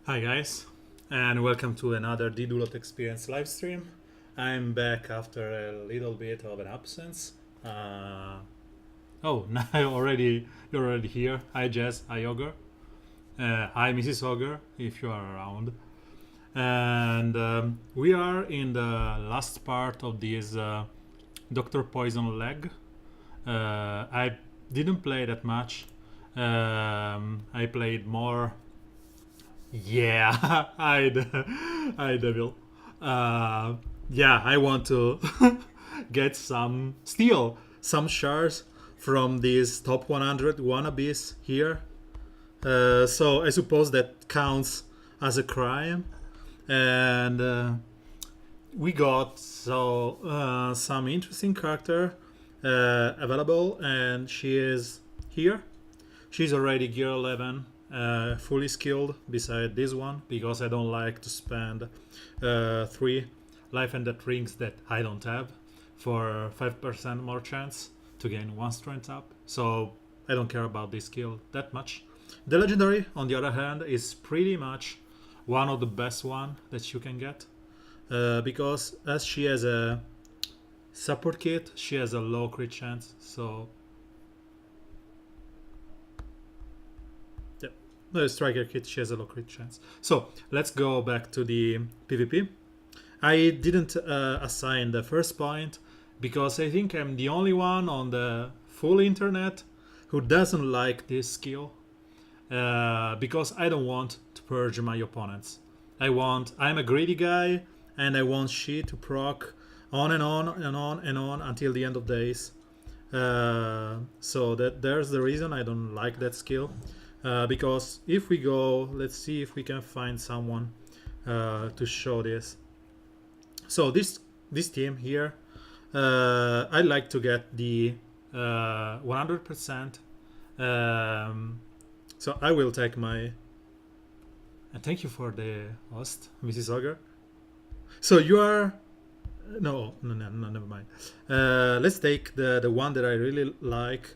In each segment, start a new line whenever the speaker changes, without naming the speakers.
Hi guys, and welcome to another Duloth Experience live stream. I'm back after a little bit of an absence. Oh, now you're already here. Hi Jess, hi Ogre, hi Mrs. Ogre, if you are around. And we are in the last part of this Doctor Poison leg. I didn't play that much. I played more. Yeah, I devil. Uh, yeah, I want to get some shards from these top 100 wannabes here. So I suppose that counts as a crime. And we got some interesting character available, and she is here. She's already gear 11, fully skilled beside this one, because I don't like to spend 3 life and death rings that I don't have for 5% more chance to gain 1 strength up. So I don't care about this skill that much. The legendary, on the other hand, is pretty much one of the best one that you can get, because as she has a support kit, she has a low crit chance. So the striker kit, she has a low crit chance. So let's go back to the PvP. I didn't assign the first point because I think I'm the only one on the full internet who doesn't like this skill, because I don't want to purge my opponents. I'm a greedy guy, and I want she to proc on and on and on and on until the end of days. So there's the reason I don't like that skill. Because if we go, let's see if we can find someone to show this. So this team here, I like to get the 100%. So I will take my. And thank you for the host, Mrs. Ogre. So you are. No, never mind. Let's take the one that I really like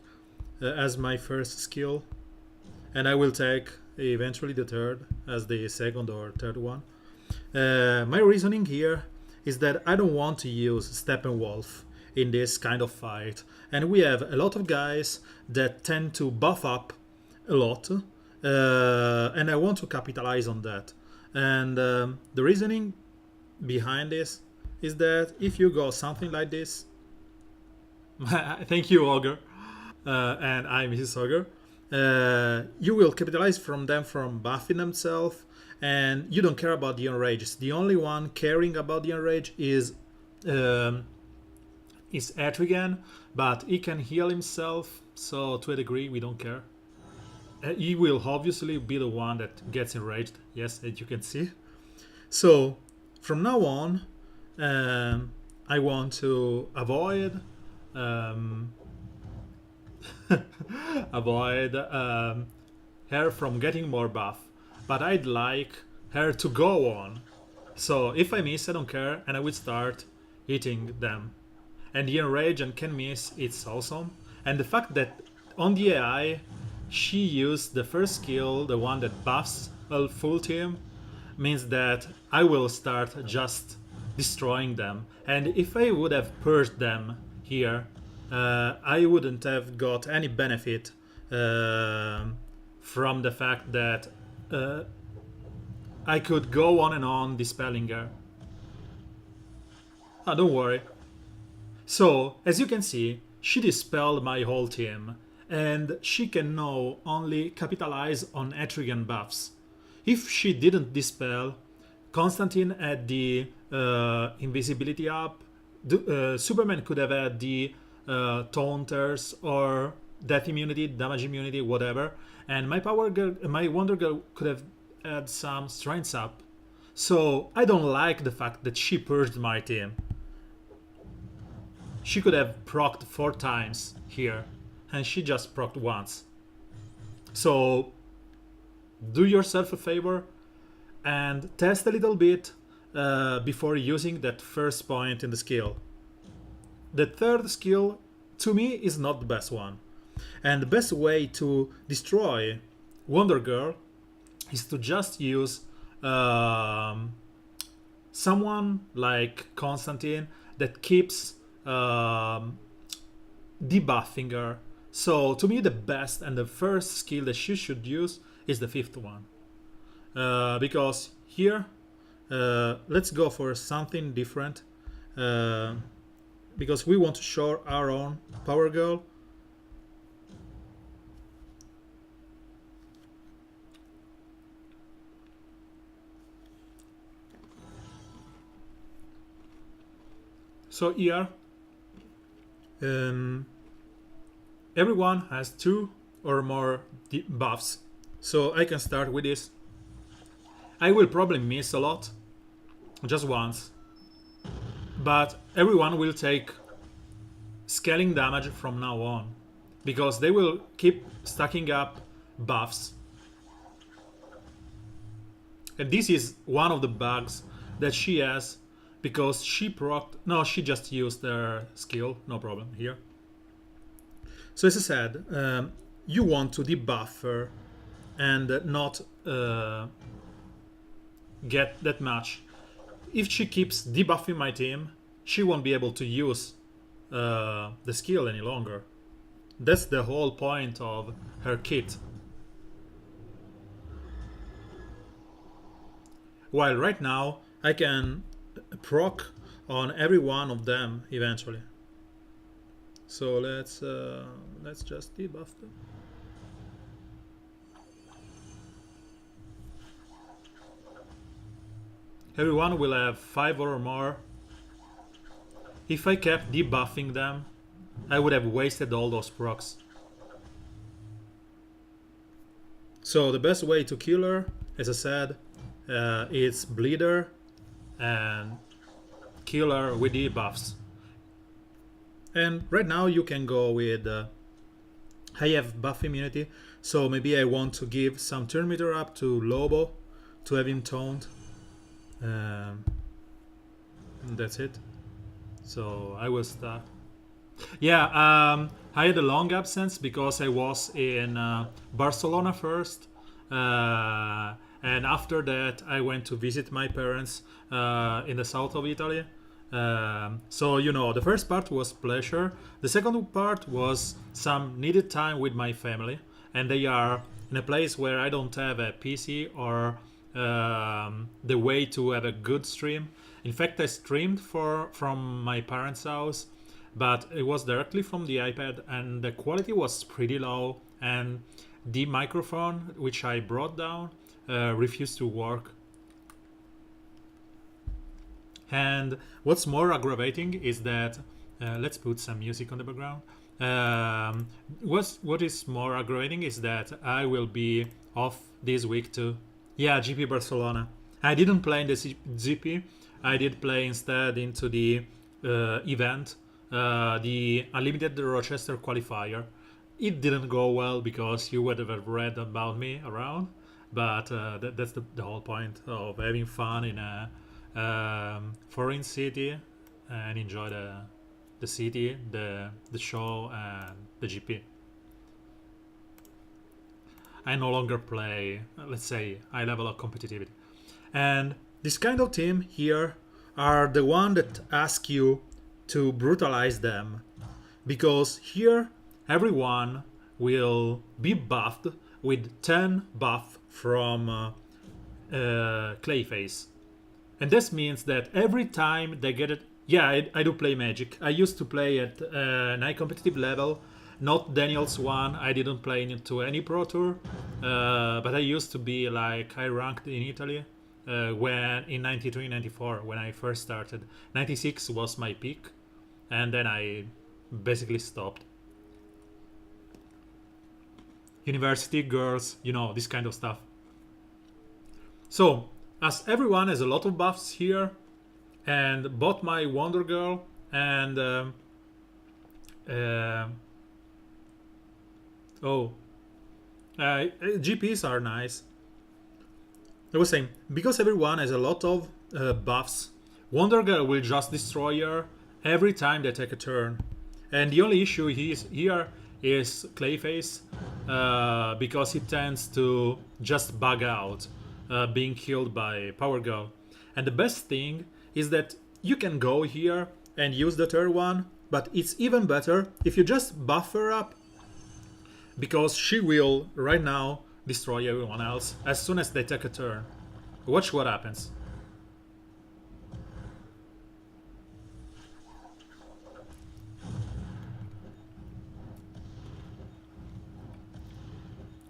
as my first skill. And I will take eventually the third as the second or third one. My reasoning here is that I don't want to use Steppenwolf in this kind of fight. And we have a lot of guys that tend to buff up a lot. And I want to capitalize on that. And the reasoning behind this is that if you go something like this. Thank you, Ogre. And I'm Mrs. Ogre. You will capitalize from them from buffing themselves, and you don't care about the enrage. The only one caring about the enrage is Etrigan, but he can heal himself, so to a degree we don't care. He will obviously be the one that gets enraged, yes, as you can see. So from now on, I want to avoid avoid her from getting more buff, but I'd like her to go on. So if I miss, I don't care, and I will start hitting them. And the enrage and can miss, it's awesome. And the fact that on the AI she used the first skill, the one that buffs a full team, means that I will start just destroying them. And if I would have purged them here, I wouldn't have got any benefit from the fact that I could go on and on dispelling her. Oh, don't worry. So, as you can see, she dispelled my whole team, and she can now only capitalize on Etrigan buffs. If she didn't dispel, Constantine had the invisibility up, Superman could have had the taunters or death immunity, damage immunity, whatever, and my Wondergirl could have had some strengths up. So I don't like the fact that she purged my team. She could have procced 4 times here, and she just procced once. So do yourself a favor and test a little bit before using that first point in the skill. The third skill, to me, is not the best one. And the best way to destroy Wondergirl is to just use um, someone like Constantine that keeps debuffing her. So to me, the best and the first skill that she should use is the fifth one. Because here, let's go for something different. Because we want to show our own Power Girl. So here, everyone has 2 or more buffs. So I can start with this. I will probably miss a lot, just once. But everyone will take scaling damage from now on, because they will keep stacking up buffs. And this is one of the bugs that she has, because she she just used their skill, no problem here. So as I said, you want to debuff her and not get that much. If she keeps debuffing my team, she won't be able to use the skill any longer. That's the whole point of her kit. While right now I can proc on every one of them eventually. So let's just debuff them. Everyone will have 5 or more. If I kept debuffing them, I would have wasted all those procs. So the best way to kill her, as I said, is bleed her and kill her with debuffs. And right now you can go with I have buff immunity, so maybe I want to give some turn meter up to Lobo to have him toned. That's it. So I will start. Yeah, I had a long absence because I was in Barcelona first, and after that I went to visit my parents in the south of Italy. So you know, the first part was pleasure. The second part was some needed time with my family, and they are in a place where I don't have a PC or the way to have a good stream. In fact, I streamed from my parents' house, but it was directly from the iPad, and the quality was pretty low, and the microphone which I brought down refused to work. And what's more aggravating is that let's put some music on the background. What is more aggravating is that I will be off this week too. Yeah, GP Barcelona. I didn't play in the GP. I did play instead into the event, the Unlimited Rochester qualifier. It didn't go well because you would have read about me around, but that's the whole point of having fun in a foreign city and enjoy the city, the show, and the GP. I no longer play, let's say, high level of competitivity. And this kind of team here are the one that ask you to brutalize them, because here everyone will be buffed with 10 buff from Clayface. And this means that every time they get it, yeah, I do play Magic. I used to play at an high competitive level, not Daniel's one. I didn't play into any Pro Tour, but I used to be like high ranked in Italy when in 93, 94 when I first started. 96 was my peak, and then I basically stopped. University girls, you know, this kind of stuff. So as everyone has a lot of buffs here, and both my Wondergirl and GPs are nice. I was saying, because everyone has a lot of buffs, Wondergirl will just destroy her every time they take a turn. And the only issue here is Clayface, because he tends to just bug out being killed by Power Girl. And the best thing is that you can go here and use the third one, but it's even better if you just buff her up, because she will right now destroy everyone else as soon as they take a turn. Watch what happens.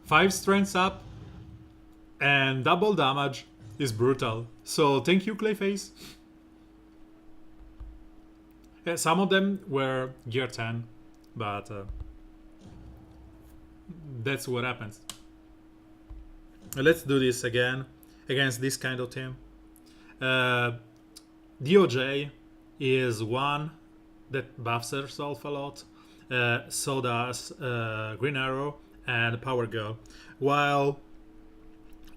Five strengths up and double damage is brutal. So thank you, Clayface. Some of them were gear 10, but that's what happens. Let's do this again against this kind of team. DOJ is one that buffs herself a lot. So does Green Arrow and Power Girl. While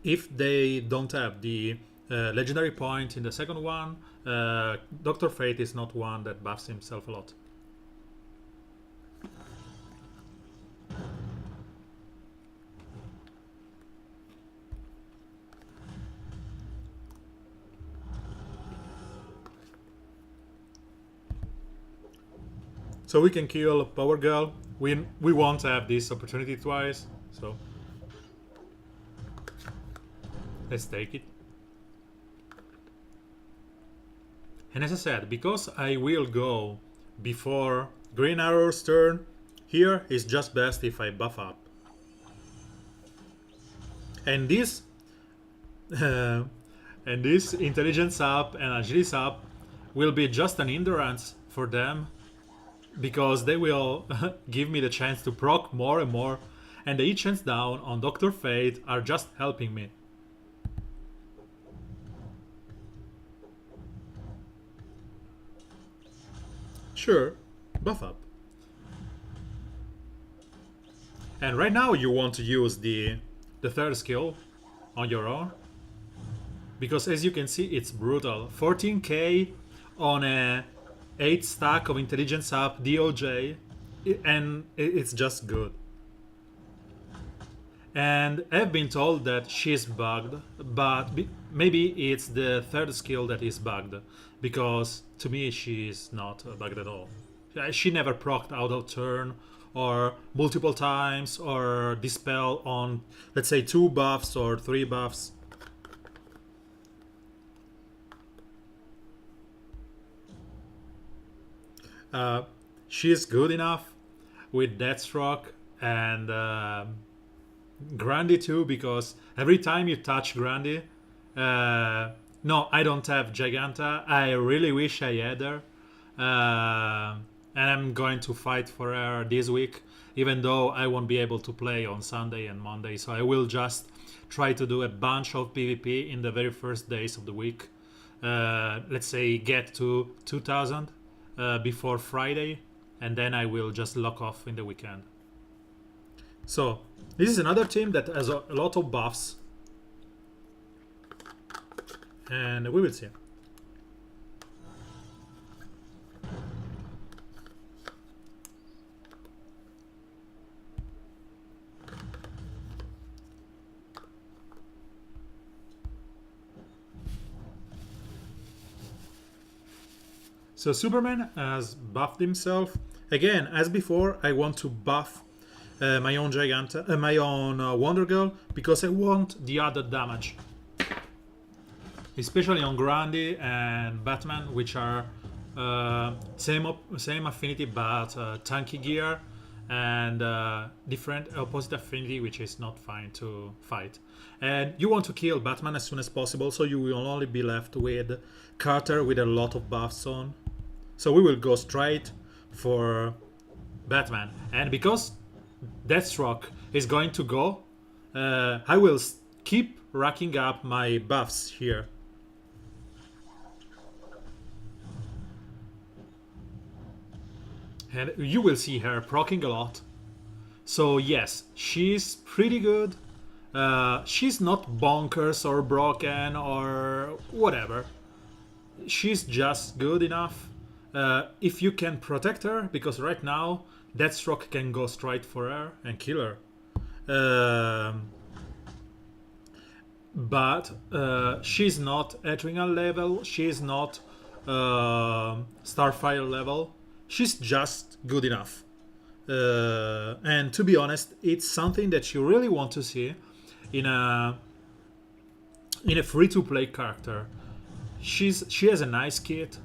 if they don't have the legendary point in the second one, Dr. Fate is not one that buffs himself a lot. So we can kill Power Girl. We won't have this opportunity twice, so let's take it. And as I said, because I will go before Green Arrow's turn, here is just best if I buff up. And this intelligence up and agility up will be just an hindrance for them, because they will give me the chance to proc more and more, and the hit chance down on Dr. Fate are just helping me. Sure, buff up. And right now you want to use the third skill on your own, because as you can see it's brutal. 14k on a 8 stack of intelligence up DOJ, and it's just good. And I've been told that she's bugged, but maybe it's the third skill that is bugged, because to me she's not bugged at all. She never procced out of turn or multiple times or dispel on, let's say, 2 buffs or 3 buffs. She's good enough with Deathstroke and Grandy too, because every time you touch Grandy, no, I don't have Giganta. I really wish I had her, and I'm going to fight for her this week, even though I won't be able to play on Sunday and Monday. So I will just try to do a bunch of PvP in the very first days of the week. Let's say get to 2000 before Friday, and then I will just lock off in the weekend. So this is another team that has a lot of buffs, and we will see. So Superman has buffed himself. Again, as before, I want to buff my own Giganta, my own Wondergirl, because I want the added damage. Especially on Grandy and Batman, which are same affinity but tanky gear, and different opposite affinity, which is not fine to fight. And you want to kill Batman as soon as possible, so you will only be left with Carter with a lot of buffs on. So we will go straight for Batman. And because Deathstroke is going to go, I will keep racking up my buffs here. And you will see her proccing a lot. So yes, she's pretty good. She's not bonkers or broken or whatever. She's just good enough. If you can protect her, because right now Deathstroke can go straight for her and kill her. but she's not Etrigan level, she's not Starfire level, she's just good enough. And to be honest, it's something that you really want to see in a free-to-play character. She has a nice kit,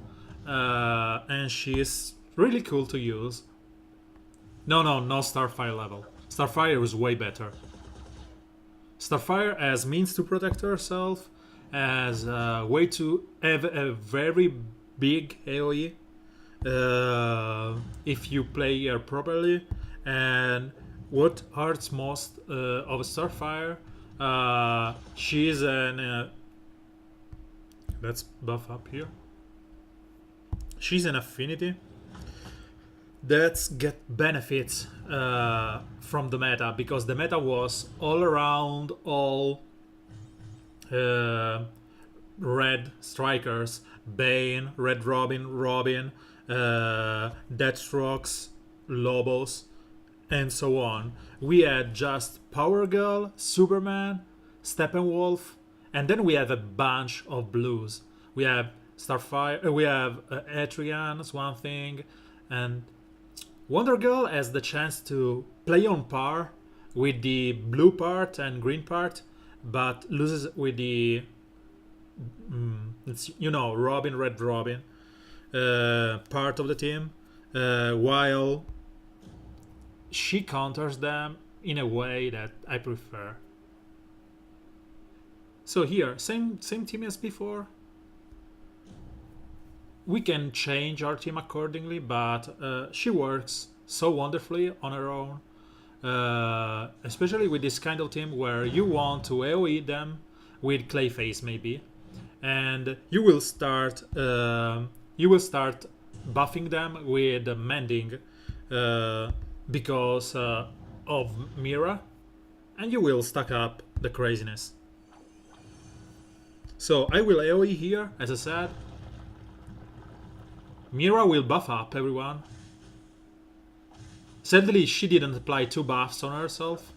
and she's really cool to use. No Starfire level. Starfire is way better. Starfire as means to protect herself, as a way to have a very big AoE if you play her properly. And what hurts most of Starfire, she's an let's buff up here. She's an affinity that get benefits from the meta, because the meta was all around all red strikers: Bane, Red Robin, Deathstrokes, Lobos, and so on. We had just Power Girl, Superman, Steppenwolf, and then we have a bunch of blues. We have Starfire, we have Etrigan, Swamp Thing, and Wondergirl has the chance to play on par with the blue part and green part, but loses with the Robin, Red Robin part of the team, while she counters them in a way that I prefer. So here, same team as before. We can change our team accordingly, but she works so wonderfully on her own, especially with this kind of team where you want to AoE them with Clayface maybe, and you will start buffing them with Mending because of Mira, and you will stack up the craziness. So I will AoE here, as I said. Mira will buff up everyone. Sadly, she didn't apply 2 buffs on herself,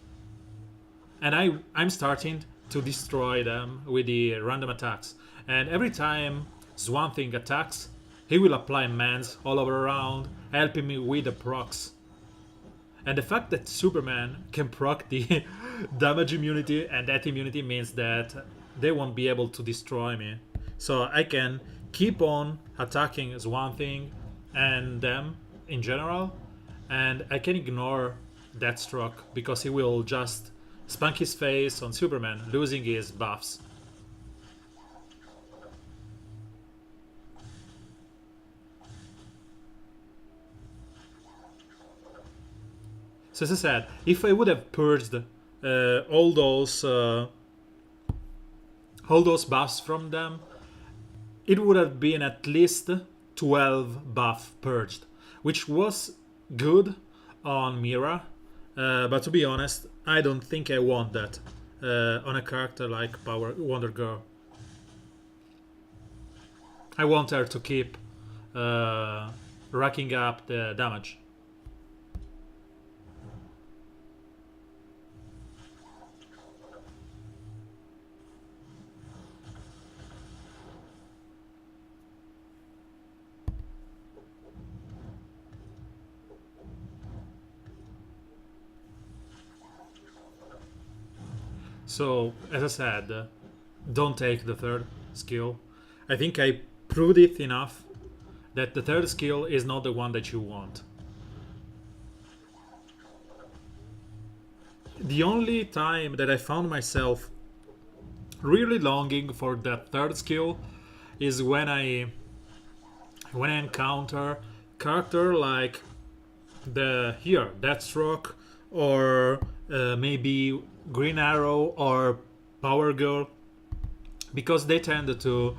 and I'm starting to destroy them with the random attacks. And every time Swamp Thing attacks, he will apply mans all over around, helping me with the procs. And the fact that Superman can proc the damage immunity and that immunity means that they won't be able to destroy me. So I can keep on attacking Swamp Thing and them in general, and I can ignore Deathstroke because he will just spank his face on Superman, losing his buffs. So as I said, if I would have purged all those buffs from them, it would have been at least 12 buff purged, which was good on Mira, but to be honest, I don't think I want that on a character like Wondergirl. I want her to keep racking up the damage. So, as I said, don't take the third skill. I think I proved it enough that the third skill is not the one that you want. The only time that I found myself really longing for that third skill is when I encounter character like Deathstroke, or maybe Green Arrow or Power Girl, because they tend to,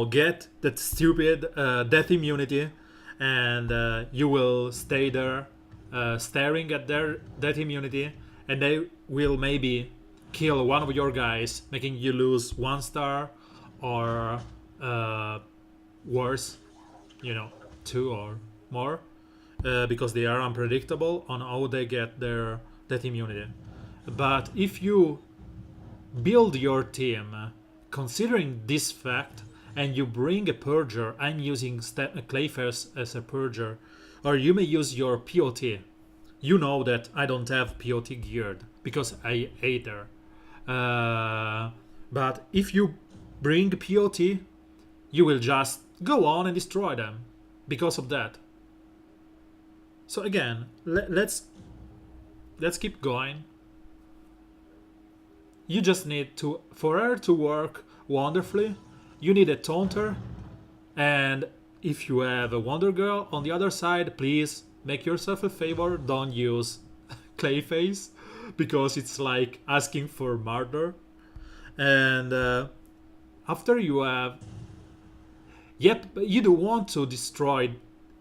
get that stupid death immunity, and you will stay there staring at their death immunity, and they will maybe kill one of your guys, making you lose 1 star, or worse, 2 or more, because they are unpredictable on how they get their death immunity. But if you build your team considering this fact, and you bring a purger. I'm using Clayface as a purger, or you may use your POT. You know that I don't have POT geared because I hate her. But if you bring POT, you will just go on and destroy them because of that. So again, let's keep going. You just need to, for her to work wonderfully, you need a taunter, and if you have a Wondergirl on the other side, please make yourself a favor, don't use Clayface, because it's like asking for murder. And after you have... Yep, you don't want to destroy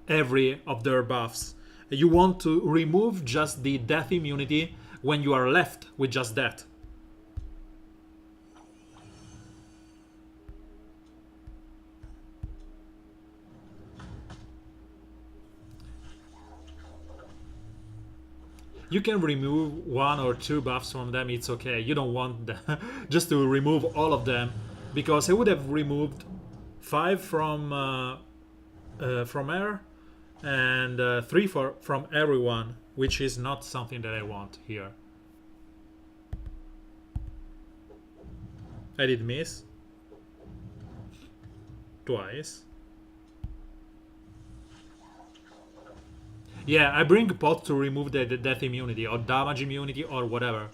every of their buffs. You want to remove just the death immunity when you are left with just that. You can remove 1 or 2 buffs from them, it's okay. You don't want them just to remove all of them, because I would have removed 5 from air and 3 from everyone, which is not something that I want here. I did miss twice. Yeah, I bring pot to remove the death immunity or damage immunity or whatever.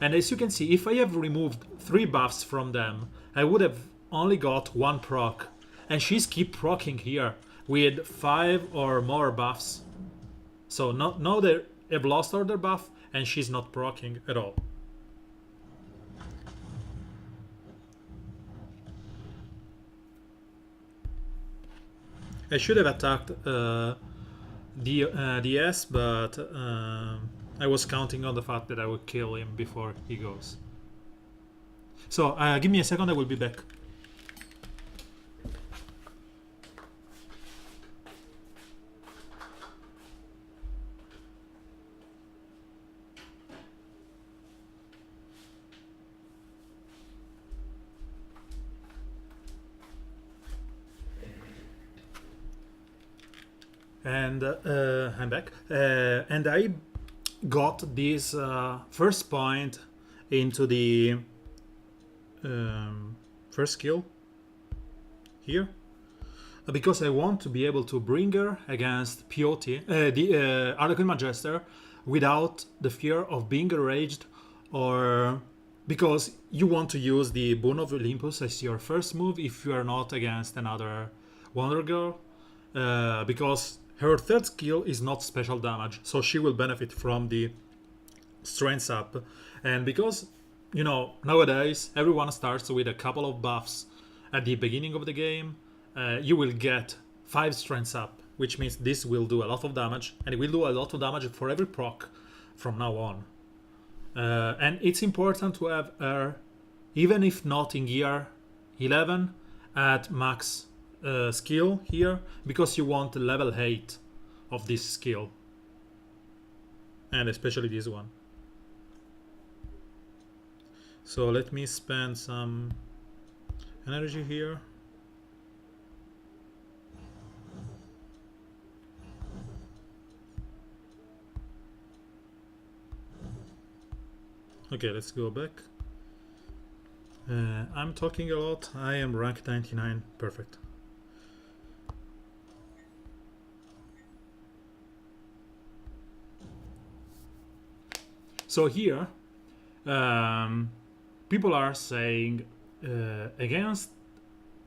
And as you can see, if I have removed 3 buffs from them, I would have only got 1 proc. And she's keep procking here with 5 or more buffs. So now they have lost all their buff and she's not procking at all. I should have attacked DS, but I was counting on the fact that I would kill him before he goes. So give me a second, I will be back. And I'm back. And I got this first point into the first skill here, because I want to be able to bring her against POT, the Harlequin Magister, without the fear of being enraged, or because you want to use the Boon of Olympus as your first move if you are not against another Wondergirl, because her third skill is not special damage, so she will benefit from the strength up. And because, you know, nowadays everyone starts with a couple of buffs at the beginning of the game, you will get 5 strengths up, which means this will do a lot of damage, and it will do a lot of damage for every proc from now on. And it's important to have her, even if not in gear 11, at max skill here, because you want level 8 of this skill, and especially this one. So let me spend some energy here. Okay, let's go back. I'm talking a lot. I am rank 99. Perfect. So here, people are saying against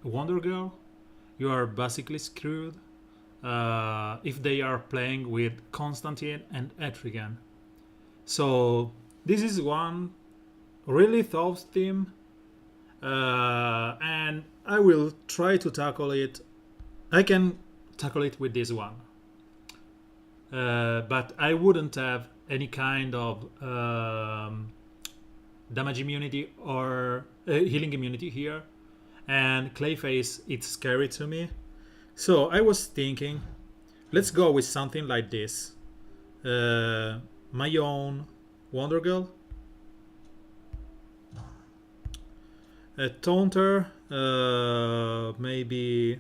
Wondergirl, you are basically screwed if they are playing with Constantine and Etrigan. So this is one really tough theme, and I will try to tackle it. I can tackle it with this one, but I wouldn't have any kind of damage immunity or healing immunity here, and Clayface, it's scary to me. So I was thinking, let's go with something like this. My own Wondergirl. a taunter, maybe.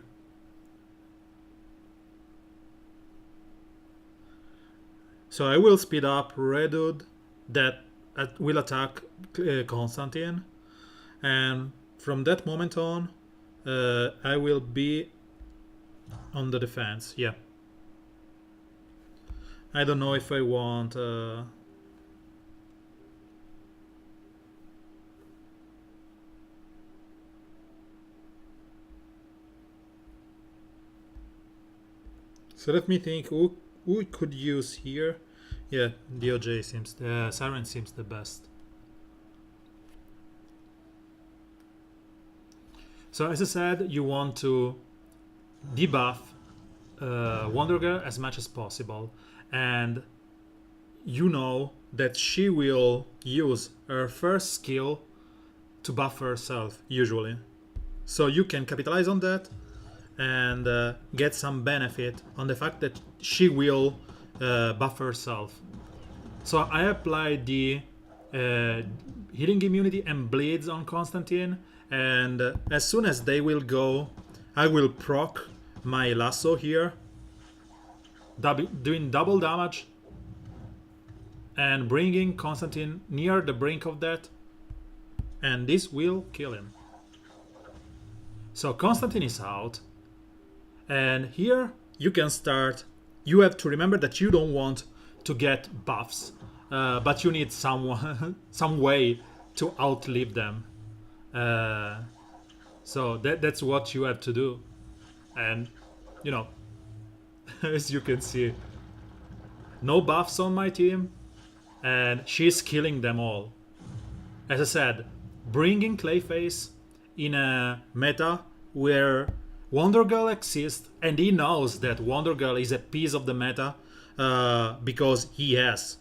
So I will speed up Redwood that will attack Constantine, and from that moment on, I will be on the defense. Yeah. I don't know if I want. So let me think. Who we could use here? Yeah, DOJ seems. Siren seems the best. So as I said, you want to debuff Wondergirl as much as possible, and you know that she will use her first skill to buff herself usually. So you can capitalize on that and get some benefit on the fact that she will buff herself. So I applied the healing immunity and bleeds on Constantine, and as soon as they will go, I will proc my lasso here, doing double damage and bringing Constantine near the brink of death, and this will kill him. So Constantine is out, and here you can start. You have to remember that you don't want to get buffs, but you need someone, some way to outlive them. So that's what you have to do, and you know, as you can see, no buffs on my team, and she's killing them all. As I said, bringing Clayface in a meta where Wondergirl exists, and he knows that Wondergirl is a piece of the meta because he has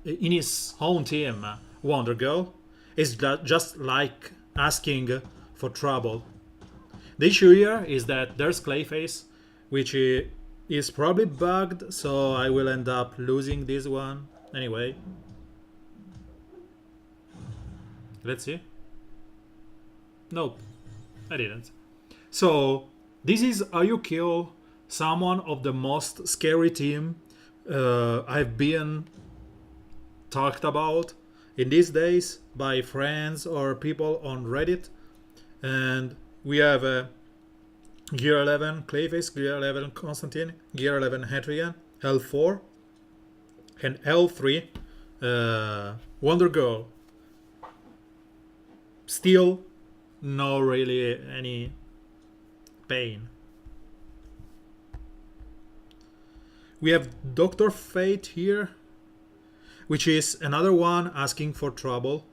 in his own team Wondergirl, is just like asking for trouble. The issue here is that there's Clayface, which is probably bugged, so I will end up losing this one anyway. Let's see. Nope, I didn't. So this is how you kill someone of the most scary team I've been talked about in these days by friends or people on Reddit. And we have Gear 11 Clayface, Gear 11 Constantine, Gear 11 Hadrian, L4, and L3 Wondergirl. Still no really any pain. We have Dr. Fate here, which is another one asking for trouble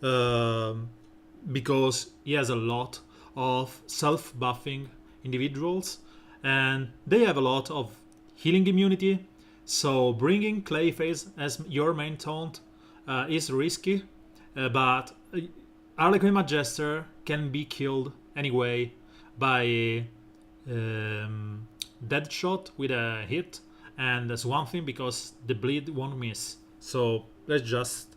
because he has a lot of self-buffing individuals and they have a lot of healing immunity, so bringing Clayface as your main taunt is risky, but Harlequin Majester can be killed anyway by Deadshot with a hit and that's one thing because the bleed won't miss. So let's just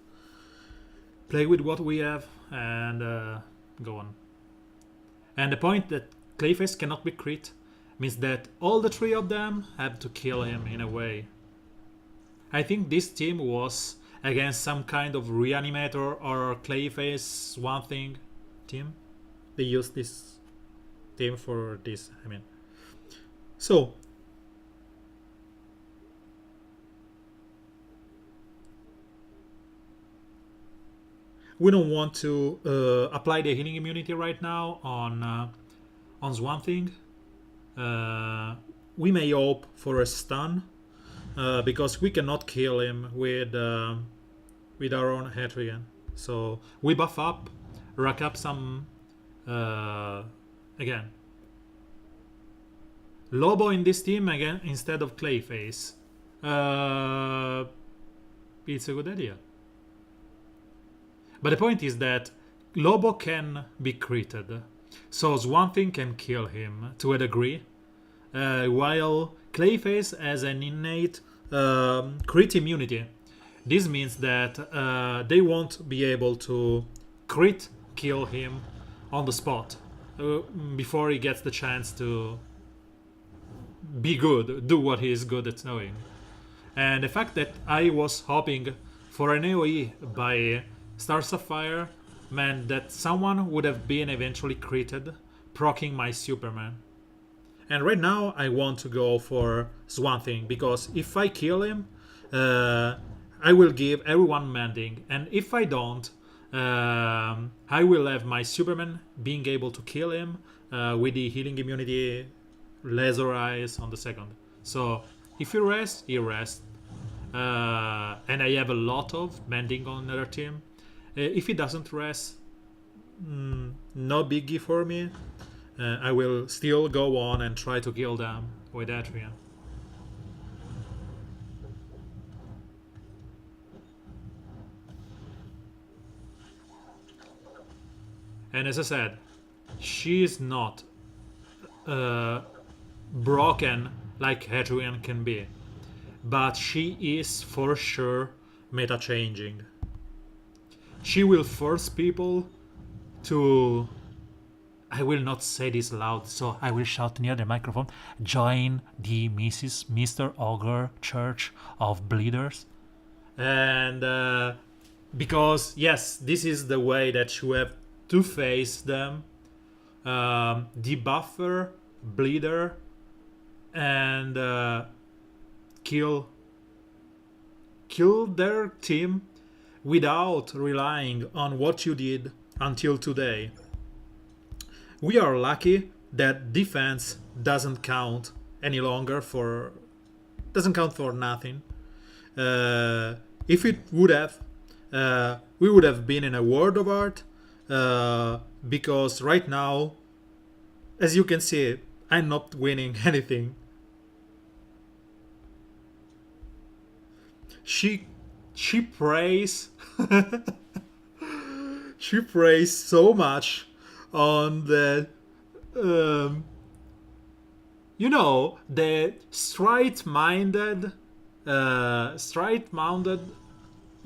play with what we have and go on. And the point that Clayface cannot be crit means that all the three of them have to kill him in a way. I think this team was against some kind of Reanimator or Clayface one thing team. They used this team for this, I mean. So we don't want to apply the healing immunity right now on Swamp Thing. We may hope for a stun because we cannot kill him with our own Hadrian. So we buff up, rack up some again. Lobo in this team again instead of Clayface. It's a good idea. But the point is that Lobo can be critted, so Swamp Thing can kill him to a degree, while Clayface has an innate crit immunity. This means that they won't be able to crit kill him on the spot before he gets the chance to be good, do what he is good at doing. And the fact that I was hoping for an AoE by Star Sapphire meant that someone would have been eventually critted, proccing my Superman. And right now I want to go for Swan Thing, because if I kill him, I will give everyone mending, and if I don't, I will have my Superman being able to kill him with the healing immunity, laser eyes on the second. So if he rests, he rests. And I have a lot of mending on another team. If he doesn't rest, no biggie for me. I will still go on and try to kill them with Atrian. And as I said, she is not broken like Atrian can be, but she is for sure meta changing. She will force people to, I will not say this loud, so I will shout near the microphone, join the Mr. Ogre Church of Bleeders. And because, yes, this is the way that you have to face them. Debuffer, Bleeder, and kill their team without relying on what you did until today. We are lucky that defense doesn't count any longer for nothing. If it would have, we would have been in a world of art, because right now, as you can see, I'm not winning anything. She prays she prays so much on the the straight-minded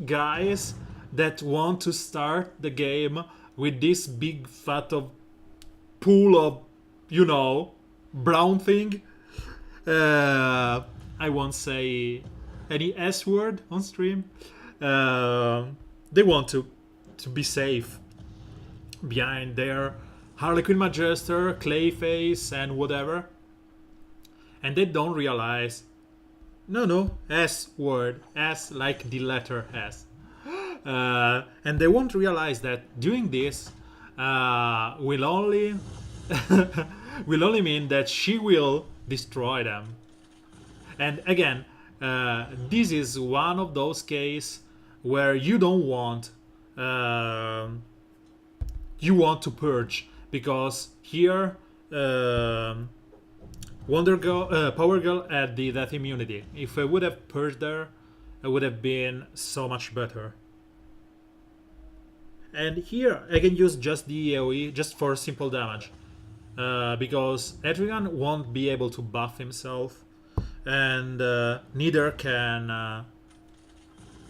guys that want to start the game with this big fat of pool of brown thing. I won't say any S word on stream. They want to be safe behind their Harley Quinn Magister, Clayface, and whatever. And they don't realize, no, S word, S like the letter S. And they won't realize that doing this will only mean that she will destroy them. And again, this is one of those cases where you don't want you want to purge, because here Power Girl had the death immunity. If I would have purged her, it would have been so much better. And here I can use just the AoE just for simple damage, because Adrian won't be able to buff himself, and neither can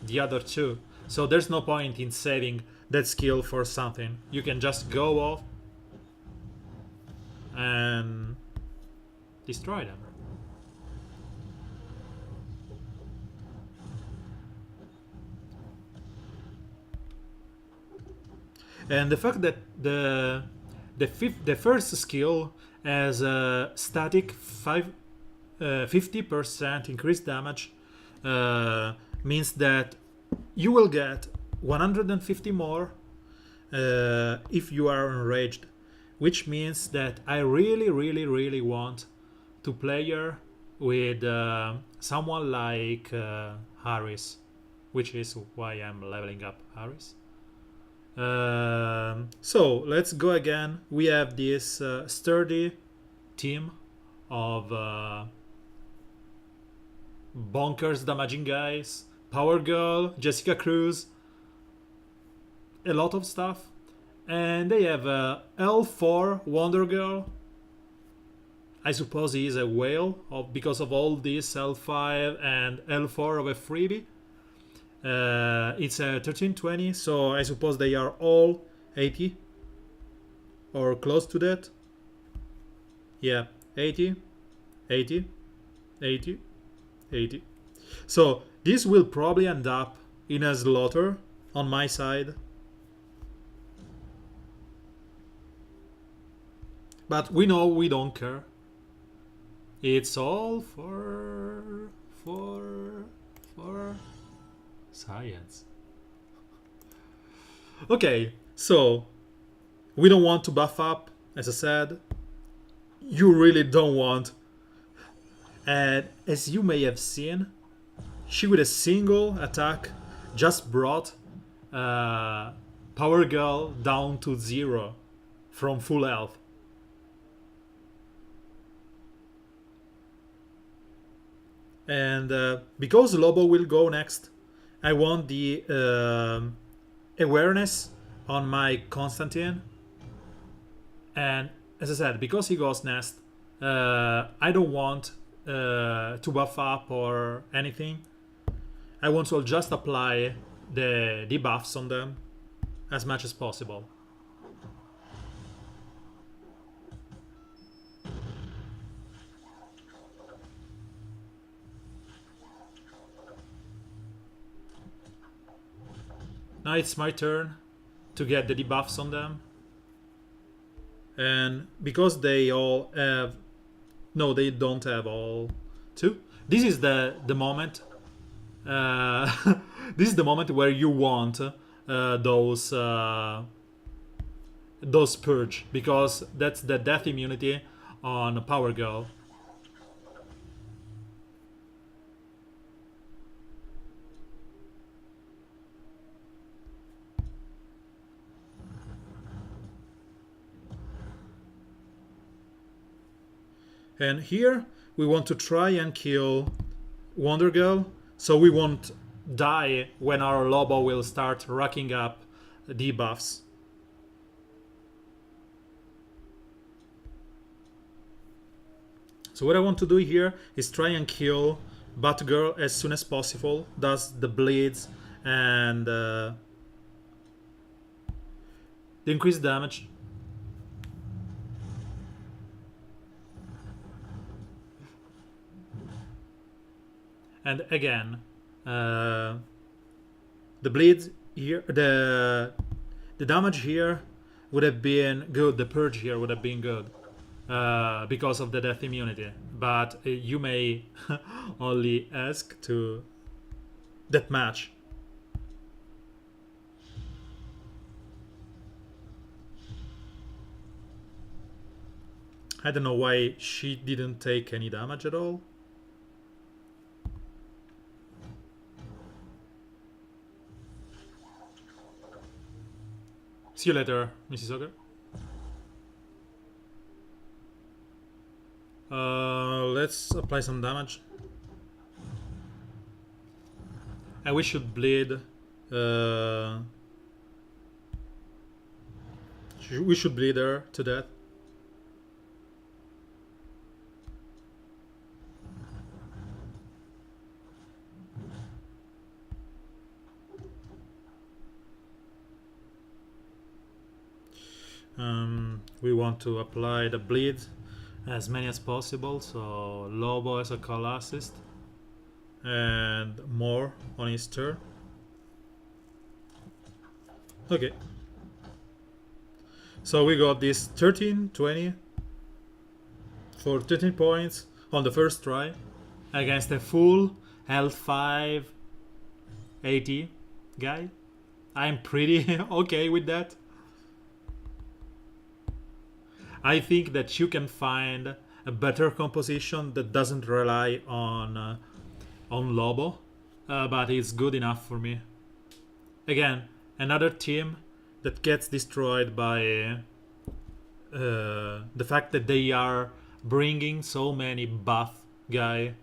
the other two. So there's no point in saving that skill for something. You can just go off and destroy them. And the fact that the first skill has a static 50% increased damage means that you will get 150 more if you are enraged, which means that I really want to play her with someone like Harris, which is why I'm leveling up Harris. So let's go again. We have this sturdy team of bonkers damaging guys, Power Girl, Jessica Cruz, a lot of stuff. And they have L4 Wondergirl. I suppose he is a whale because of all this L5 and L4 of a freebie. It's a 1320, so I suppose they are all 80 or close to that. Yeah, 80, 80, 80, 80. So this will probably end up in a slaughter on my side. But we know we don't care. It's all for science. Okay, so we don't want to buff up, as I said. You really don't want. And as you may have seen, she with a single attack just brought Power Girl down to 0 from full health. And because Lobo will go next, I want the awareness on my Constantine. And as I said, because he goes next, I don't want to buff up or anything. I want to just apply the debuffs on them as much as possible. Now it's my turn to get the debuffs on them. And because they all have... No, they don't have all 2. This is the moment. This is the moment where you want those purge, because that's the death immunity on Power Girl. And here we want to try and kill Wondergirl, so we won't die when our Lobo will start racking up debuffs. So what I want to do here is try and kill Batgirl as soon as possible, thus the bleeds and the increased damage. And again, the bleed here, the damage here would have been good. The purge here would have been good because of the death immunity. But you may only ask to that match. I don't know why she didn't take any damage at all. See you later, Mrs. Ogre. Let's apply some damage. And we should bleed. We should bleed her to death. We want to apply the bleed as many as possible, so Lobo as a call assist and more on his turn. Okay, so we got this 13-20 for 13 points on the first try against a full health 5 80 guy. I'm pretty okay with that. I think that you can find a better composition that doesn't rely on Lobo, but it's good enough for me. Again, another team that gets destroyed by the fact that they are bringing so many buff guy.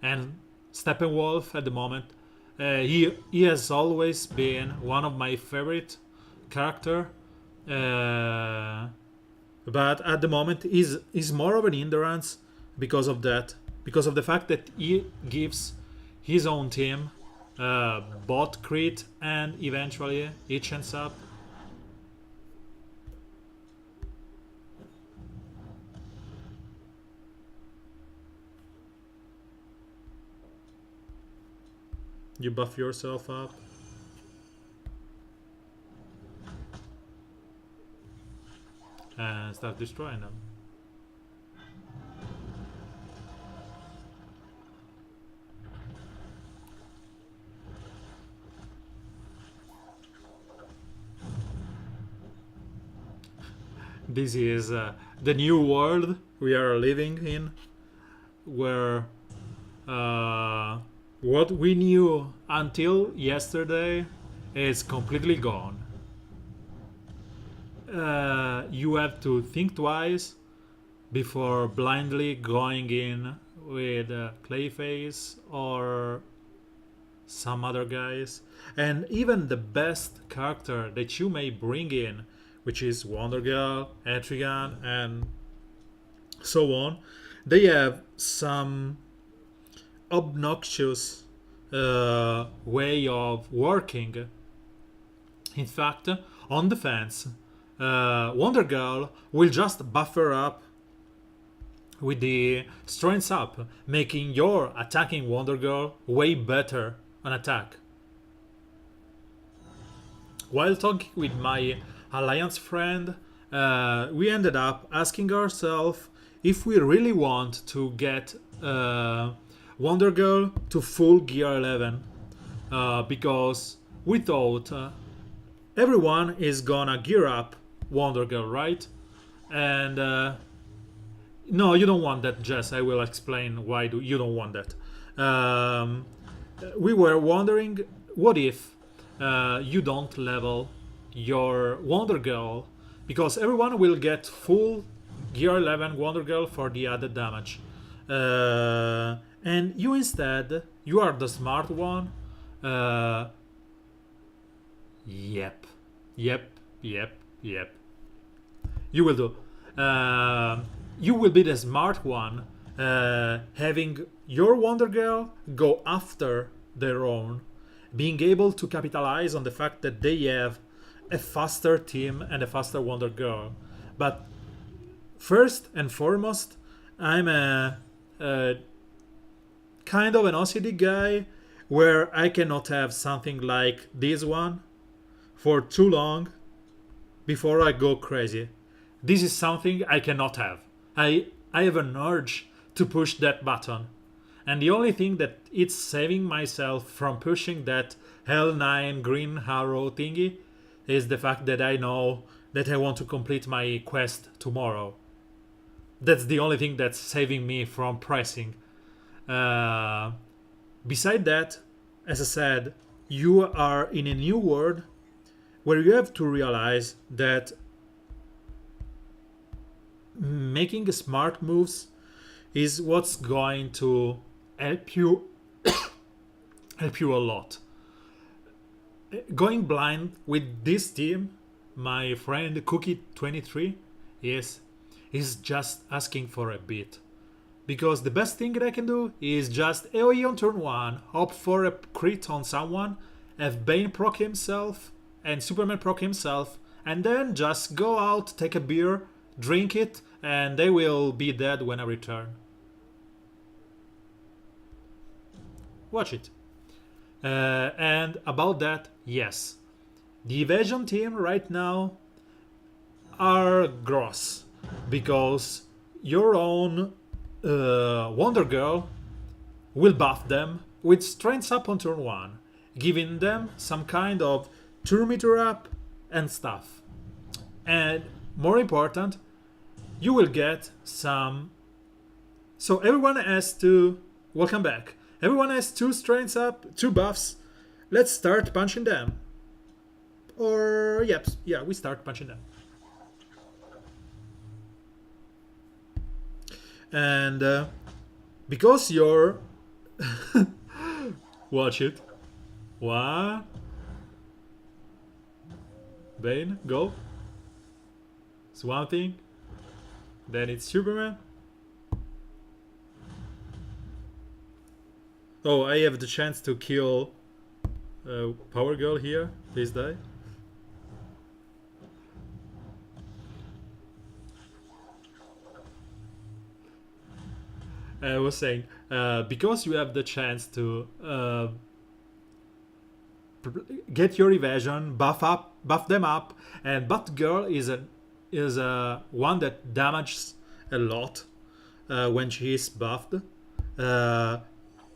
And Steppenwolf at the moment, he has always been one of my favorite character. But at the moment is more of an hindrance because of that, because of the fact that he gives his own team bot crit and eventually it ends up. You buff yourself up. And start destroying them. This is the new world we are living in, where what we knew until yesterday is completely gone. You have to think twice before blindly going in with Clayface or some other guys. And even the best character that you may bring in, which is Wondergirl, Etrigan, and so on, they have some obnoxious way of working. In fact, on defense, Wondergirl will just buffer up with the strength up, making your attacking Wondergirl way better on attack. While talking with my alliance friend, we ended up asking ourselves if we really want to get Wondergirl to full gear 11, because we thought everyone is gonna gear up Wondergirl, right? And no, you don't want that, Jess. I will explain why you don't want that. We were wondering, what if you don't level your Wondergirl, because everyone will get full gear 11 Wondergirl for the added damage. And you instead, you are the smart one. Yep. You will do. You will be the smart one, having your Wondergirl go after their own, being able to capitalize on the fact that they have a faster team and a faster Wondergirl. But first and foremost, I'm a kind of an OCD guy where I cannot have something like this one for too long before I go crazy. This is something I cannot have. I have an urge to push that button. And the only thing that it's saving myself from pushing that Hell 9 green arrow thingy is the fact that I know that I want to complete my quest tomorrow. That's the only thing that's saving me from pressing. Beside that, as I said, you are in a new world where you have to realize that making smart moves is what's going to help you help you a lot. Going blind with this team, my friend Cookie23, is just asking for a bit. Because the best thing that I can do is just AoE on turn 1, opt for a crit on someone, have Bane proc himself and Superman proc himself, and then just go out, take a beer, drink it, and they will be dead when I return. Watch it. And about that, yes. The evasion team right now are gross, because your own Wondergirl will buff them with strength up on turn 1, giving them some kind of turn meter up and stuff. And more important, you will get some. So everyone has to. Welcome back. Everyone has 2 strengths up, 2 buffs. Let's start punching them. Or, yep, yeah, we start punching them. And because you're. Watch it. What? Bane, go. Swamp Thing. Then it's Superman. Oh, I have the chance to kill Power Girl here. Please die. I was saying, because you have the chance to get your evasion, buff them up, and Batgirl is a one that damages a lot when she is buffed.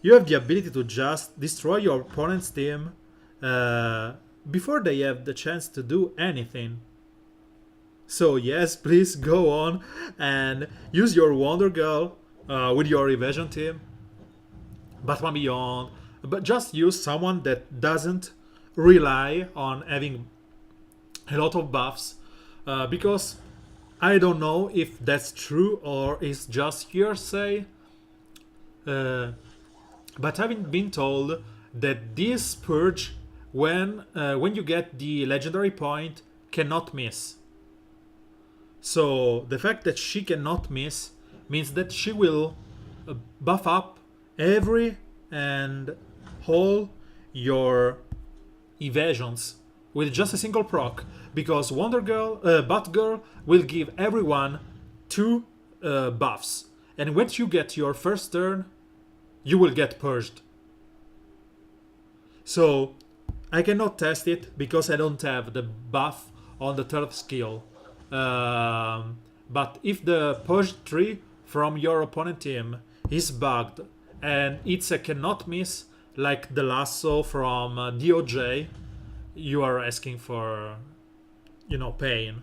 You have the ability to just destroy your opponent's team before they have the chance to do anything. So yes, please go on and use your Wondergirl with your evasion team. Batman Beyond, but just use someone that doesn't rely on having a lot of buffs, because I don't know if that's true or it's just hearsay, but having been told that this purge, when you get the legendary point, cannot miss. So the fact that she cannot miss means that she will buff up every and all your evasions with just a single proc, because Batgirl will give everyone 2 buffs, and when you get your first turn, you will get purged. So I cannot test it because I don't have the buff on the 3rd skill. But if the purge tree from your opponent team is bugged and it's a cannot miss, like the lasso from DOJ, you are asking for, pain.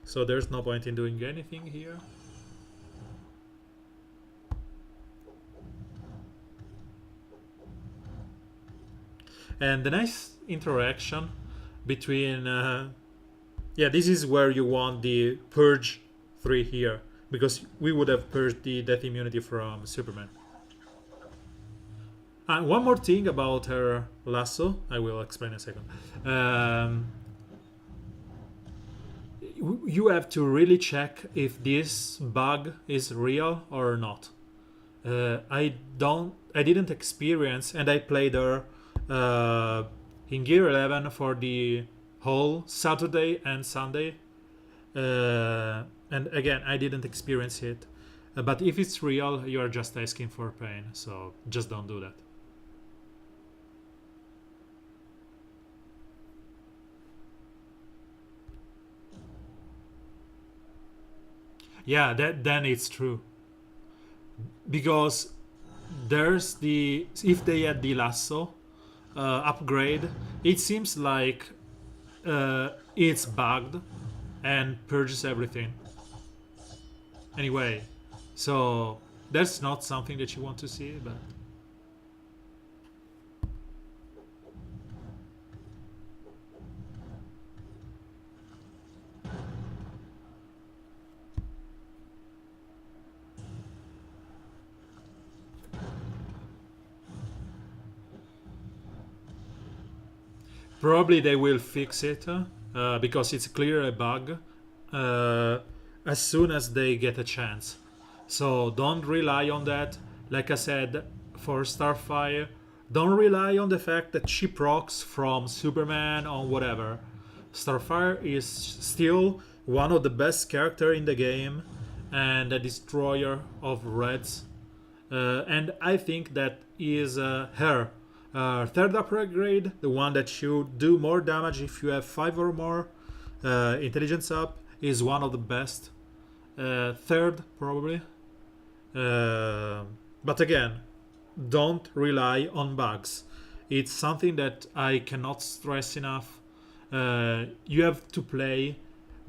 So there's no point in doing anything here. And the nice interaction between this is where you want the purge 3 here, because we would have purged the death immunity from Superman. And one more thing about her lasso, I will explain in a second. You have to really check if this bug is real or not. I didn't experience, and I played her in Gear 11 for the whole Saturday and Sunday, and again, I didn't experience it. But if it's real, you are just asking for pain, so just don't do that. Yeah, then it's true, because there's if they had the lasso upgrade, it seems like it's bugged and purges everything. Anyway, so that's not something that you want to see, but probably they will fix it because it's clearly a bug as soon as they get a chance. So don't rely on that. Like I said, for Starfire, don't rely on the fact that she procs from Superman or whatever. Starfire is still one of the best characters in the game and a destroyer of Reds. And I think that is her 3rd upgrade, the one that should do more damage if you have 5 or more intelligence up, is one of the best. 3rd probably. But again, don't rely on bugs. It's something that I cannot stress enough. You have to play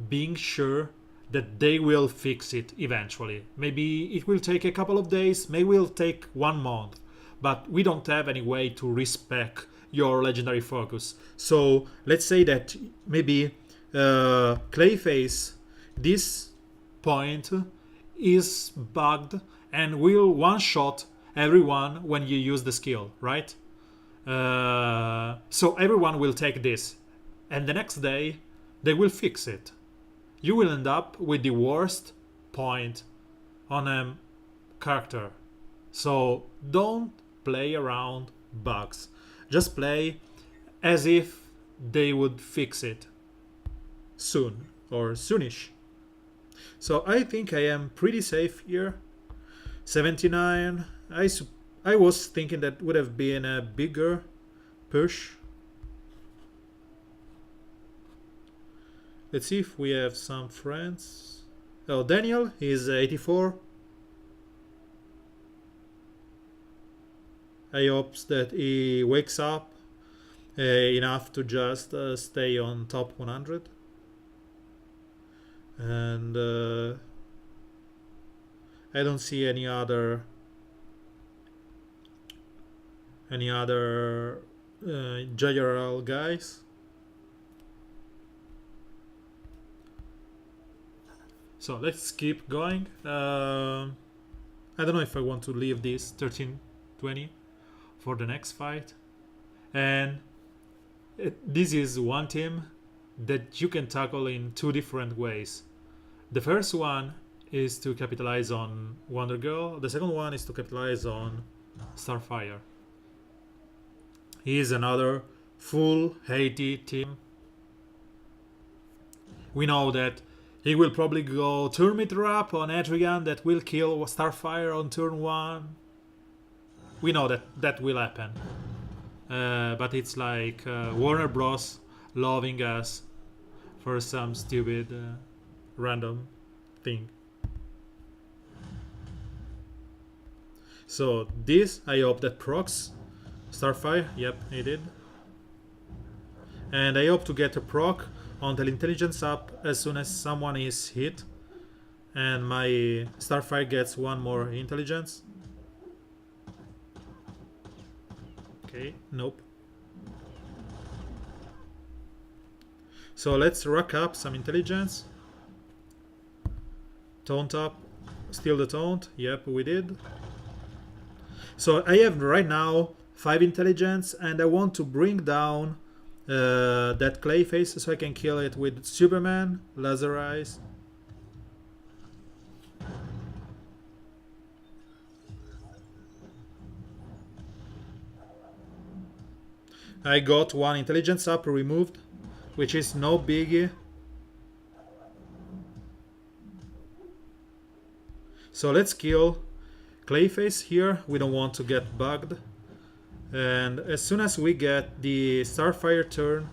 being sure that they will fix it eventually. Maybe it will take a couple of days, maybe it will take 1 month. But we don't have any way to respec your legendary focus. So let's say that maybe Clayface, this point is bugged and will one-shot everyone when you use the skill, right? So everyone will take this, and the next day they will fix it. You will end up with the worst point on a character. So don't play around bugs. Just play as if they would fix it soon or soonish. So I think I am pretty safe here. 79. I was thinking that would have been a bigger push. Let's see if we have some friends. Oh, Daniel, he's 84. I hope that he wakes up enough to just stay on top 100. And I don't see any other JRL guys. So let's keep going. I don't know if I want to leave this 13-20 for the next fight. And this is one team that you can tackle in two different ways. The first one is to capitalize on Wondergirl. The second one is to capitalize on Starfire. He is another full Haiti team. We know that he will probably go turn trap on Adrian that will kill Starfire on turn 1. We know that that will happen. But it's like Warner Bros. Loving us for some stupid random thing. So this, I hope that procs Starfire. Yep, he did. And I hope to get a proc on the intelligence up as soon as someone is hit. And my Starfire gets one more intelligence. Okay, nope. So let's rack up some intelligence. Taunt up. Steal the taunt. Yep, we did. So I have right now 5 intelligence and I want to bring down that Clayface so I can kill it with Superman, Laser Eyes. I got one intelligence up removed, which is no biggie. So let's kill Clayface here. We don't want to get bugged. And as soon as we get the Starfire turn,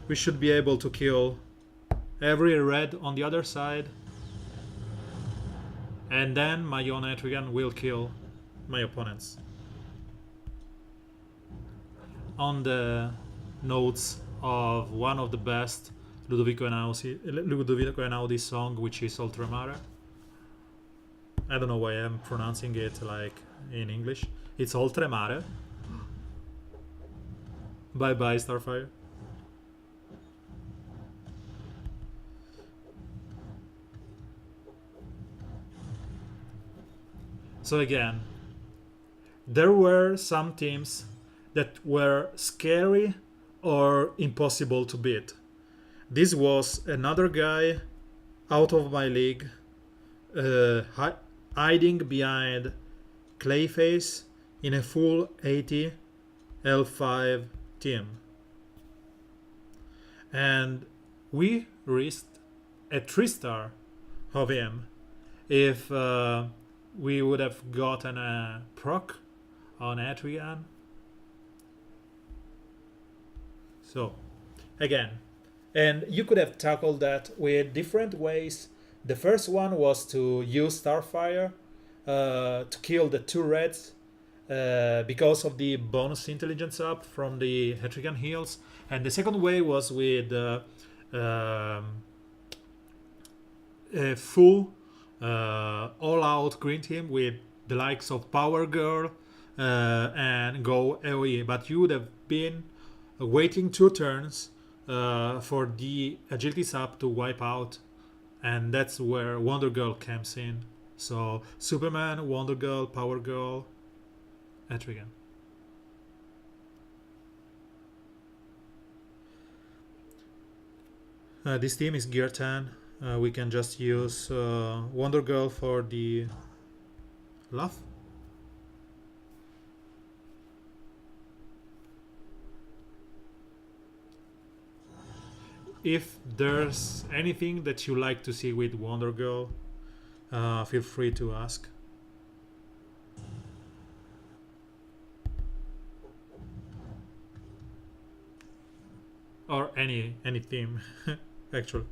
we should be able to kill every red on the other side. And then my own Etrigan will kill my opponents. On the notes of one of the best Ludovico Einaudi song, which is Oltremare. I don't know why I'm pronouncing it like in English. It's Oltremare. Bye bye, Starfire. So again, there were some teams that were scary or impossible to beat. This was another guy out of my league, hiding behind Clayface in a full 80 L5 team. And we risked a 3-star of him if we would have gotten a proc on Atrian. So, again, and you could have tackled that with different ways. The first one was to use Starfire to kill the 2 reds because of the bonus intelligence up from the Hetrigan heals. And the second way was with a full all-out green team with the likes of Power Girl and go AoE. But you would have been waiting 2 turns for the agility sub to wipe out, and that's where Wonder Girl comes in. So Superman, Wonder Girl, Power Girl, Etrigan. This team is gear 10. We can just use Wonder Girl for the laugh. If there's anything that you like to see with Wonder Girl, feel free to ask. or any theme, actually.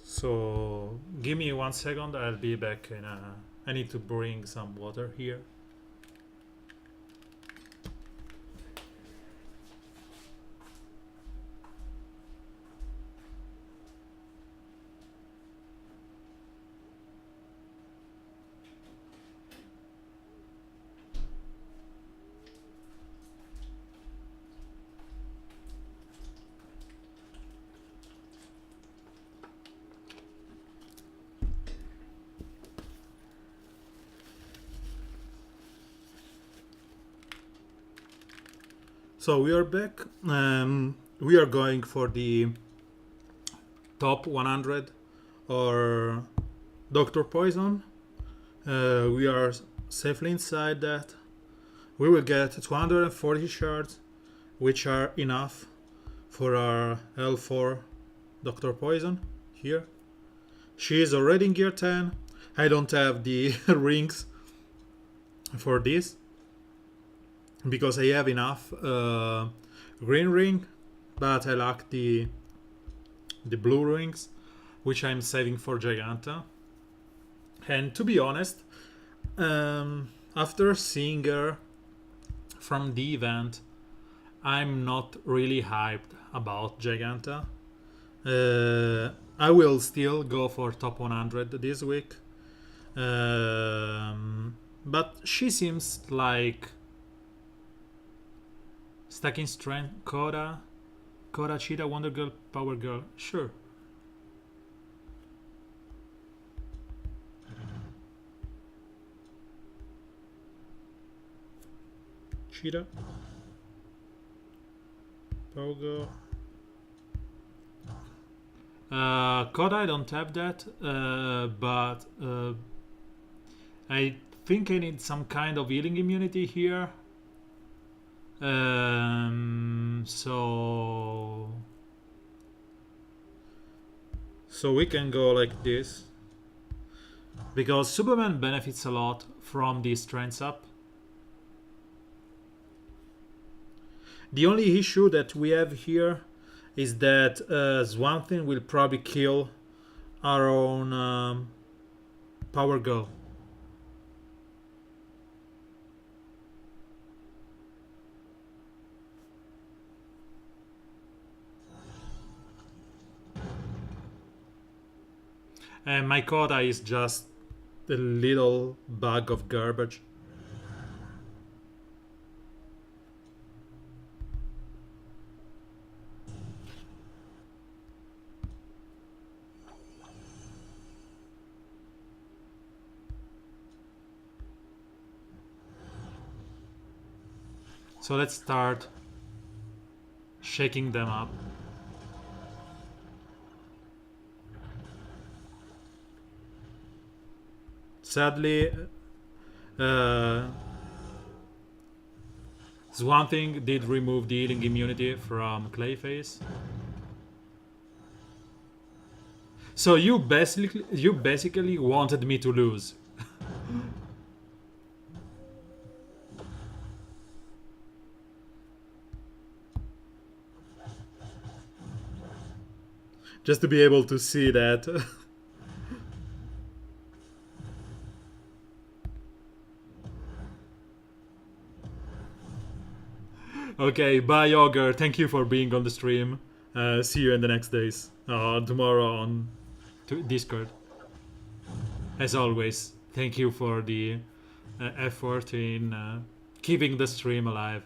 So give me 1 second. I'll be back in a. I need to bring some water here. So we are back. We are going for the top 100 or Dr. Poison. We are safely inside that. We will get 240 shards, which are enough for our L4 Dr. Poison here. She is already in gear 10. I don't have the rings for this because I have enough green ring, but I lack the blue rings, which I'm saving for Giganta. And to be honest, after seeing her from the event, I'm not really hyped about Giganta. I will still go for top 100 this week. But she seems like stacking strength, Koda, Cheetah, Wondergirl, Power Girl. Sure. Cheetah, Power Girl. Koda, I don't have that, but I think I need some kind of healing immunity here. So we can go like this because Superman benefits a lot from these strengths up. The only issue that we have here is that Swamp Thing will probably kill our own Power Girl. And my Koda is just a little bag of garbage. So let's start shaking them up. Sadly, Swamp Thing did remove the healing immunity from Clayface. So you basically wanted me to lose. Just to be able to see that. Okay, bye Ogre. Thank you for being on the stream. See you in the next days. Tomorrow on Discord. As always, thank you for the effort in keeping the stream alive.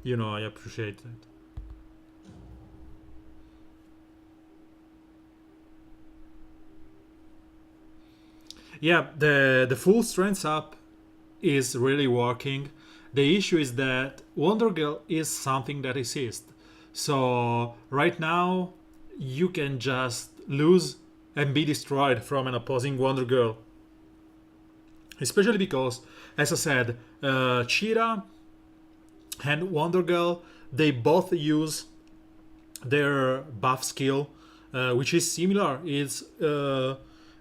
You know, I appreciate that. Yeah, the full strength up is really working. The issue is that Wondergirl is something that exists. So right now you can just lose and be destroyed from an opposing Wondergirl. Especially because, as I said, Cheetah and Wondergirl, they both use their buff skill, which is similar. It's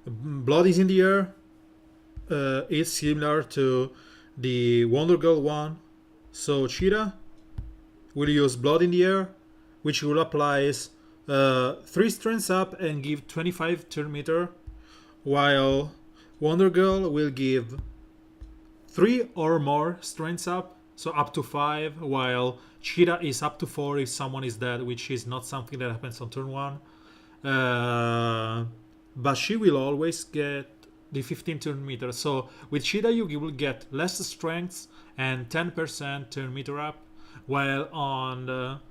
Blood is in the air. It's similar to the Wondergirl one. So Cheetah will use Blood in the air, which will apply 3 strengths up and give 25 turn meter, while Wondergirl will give 3 or more strengths up, so up to 5, while Cheetah is up to 4 if someone is dead, which is not something that happens on turn 1. But she will always get the 15 turn meter. So with Cheetah you will get less strengths and 10% turn meter up, while on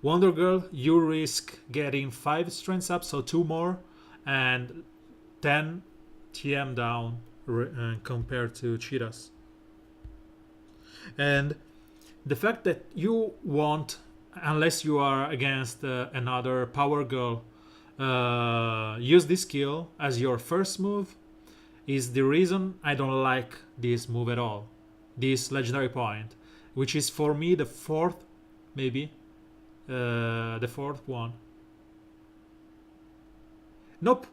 Wondergirl you risk getting 5 strengths up, so 2 more, and 10 TM down compared to Cheetah's. And the fact that you won't, unless you are against another Power Girl, use this skill as your first move is the reason I don't like this move at all. This legendary point, which is for me the fourth, maybe the fourth one. Nope.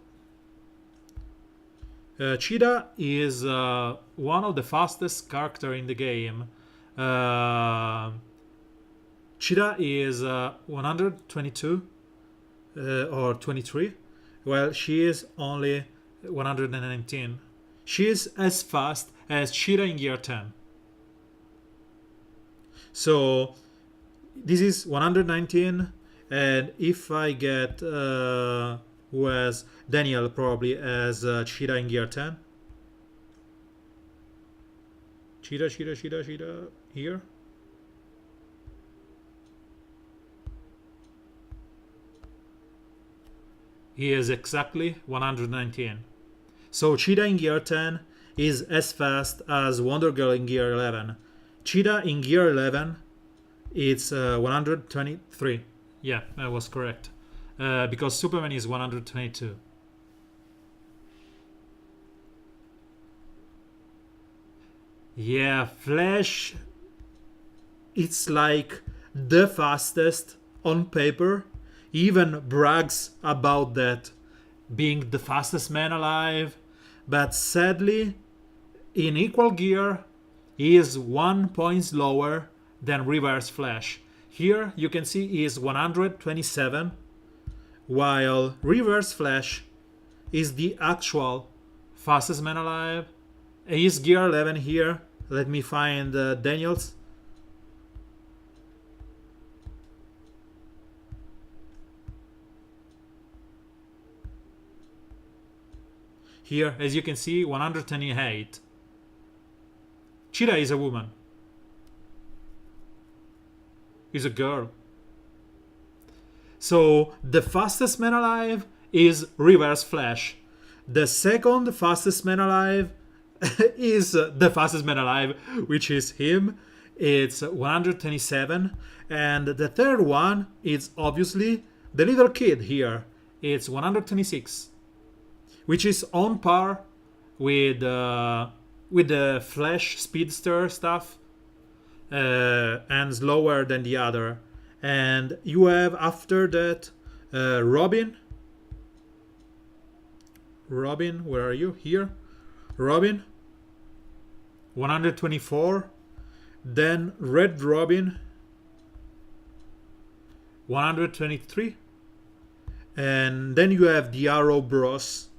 Cheetah is one of the fastest character in the game. Cheetah is 122 or 23, while she is only 119. She is as fast as Cheetah in gear 10. So this is 119, and if I get who has Daniel probably as Cheetah in gear 10. Cheetah here. He is exactly 119. So Cheetah in gear 10 is as fast as Wondergirl in gear 11. Cheetah in gear 11, it's 123. Yeah, I was correct. Because Superman is 122. Yeah, Flash, it's like the fastest on paper. He even brags about that, being the fastest man alive. But sadly, in equal gear, he is 1 point slower than Reverse Flash. Here you can see he is 127, while Reverse Flash is the actual fastest man alive. He is gear 11 here. Let me find Daniels. Here, as you can see, 128. Cheetah is a woman. Is a girl. So the fastest man alive is Reverse Flash. The second fastest man alive is the fastest man alive, which is him. It's 127. And the third one is obviously the little kid here. It's 126, which is on par with the Flash Speedster stuff, and slower than the other. And you have after that Robin. Robin, where are you? Here. Robin, 124. Then Red Robin, 123. And then you have the Arrow Bros,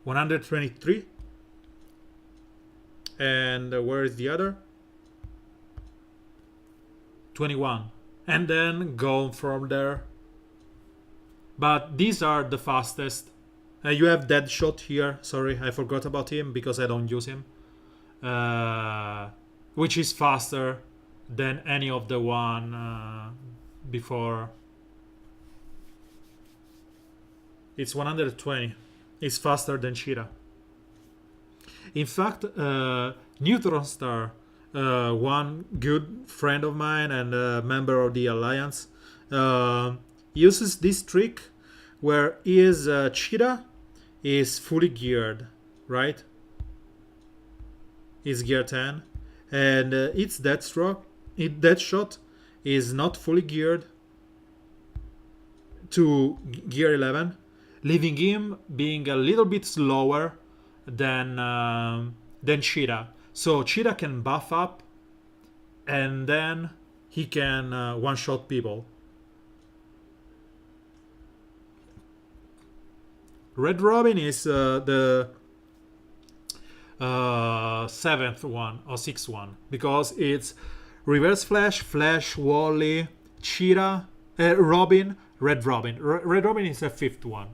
123. And where is the other? 21. And then go from there. But these are the fastest. You have Deadshot here. Sorry, I forgot about him because I don't use him. Which is faster than any of the one before. It's 120. is faster than Cheetah. In fact, Neutron Star, one good friend of mine and a member of the Alliance, uses this trick where his Cheetah is fully geared, right? Is gear 10, and its Deathshot is not fully geared to gear 11, leaving him being a little bit slower than Cheetah. So Cheetah can buff up, and then he can one-shot people. Red Robin is the seventh one or sixth one, because it's Reverse Flash, Flash, Wally, Cheetah, Robin, Red Robin. Red Robin is the fifth one.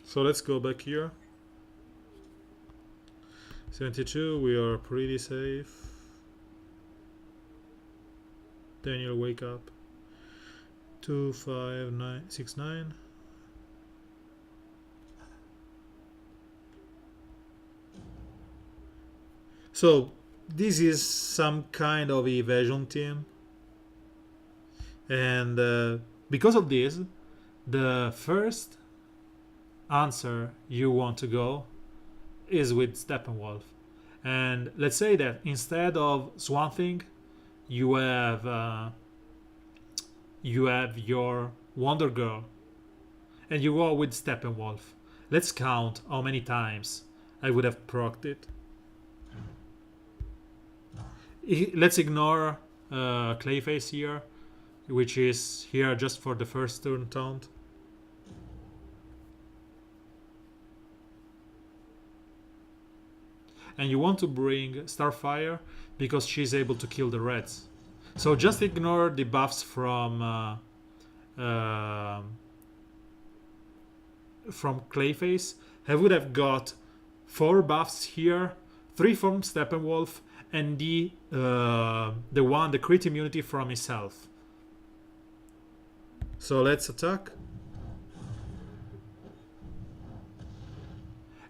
So let's go back here. 72, we are pretty safe. Daniel, wake up. 25969. So this is some kind of evasion team, and because of this, the first answer you want to go is with Steppenwolf. And let's say that instead of Swamp Thing, you have your Wonder Girl, and you go with Steppenwolf. Let's count how many times I would have procced it. Let's ignore Clayface here, which is here just for the first turn taunt. And you want to bring Starfire because she's able to kill the Reds. So just ignore the buffs from Clayface. I would have got 4 buffs here, 3 from Steppenwolf, and the crit immunity from himself. So let's attack.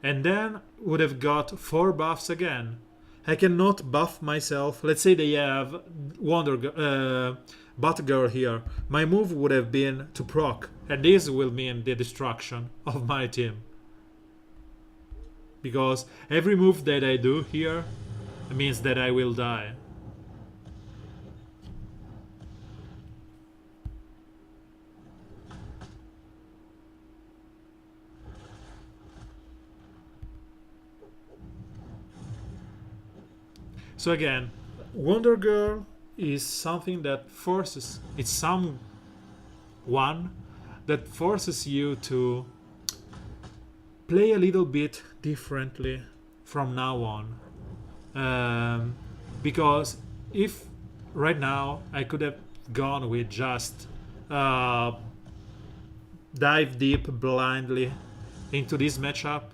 And then would have got 4 buffs again. I cannot buff myself. Let's say they have Batgirl here. My move would have been to proc, and this will mean the destruction of my team. Because every move that I do here means that I will die. So again, Wonder Girl is something that forces, it's someone that forces you to play a little bit differently from now on. Because if right now I could have gone with just dive deep blindly into this matchup,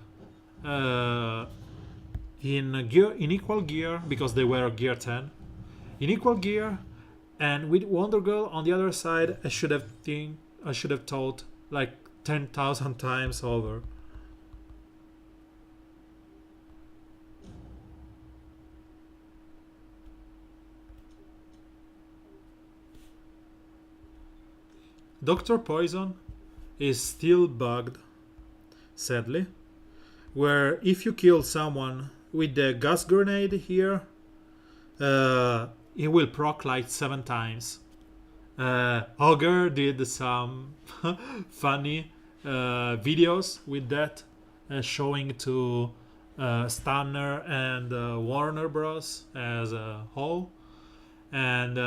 in equal gear, because they were gear 10, in equal gear, and with Wonder Girl on the other side, I should have thought like 10,000 times over. Dr. Poison is still bugged, sadly, where if you kill someone with the gas grenade here, it will proc like 7 times. Ogre did some funny videos with that, showing to Stunner and Warner Bros. As a whole. And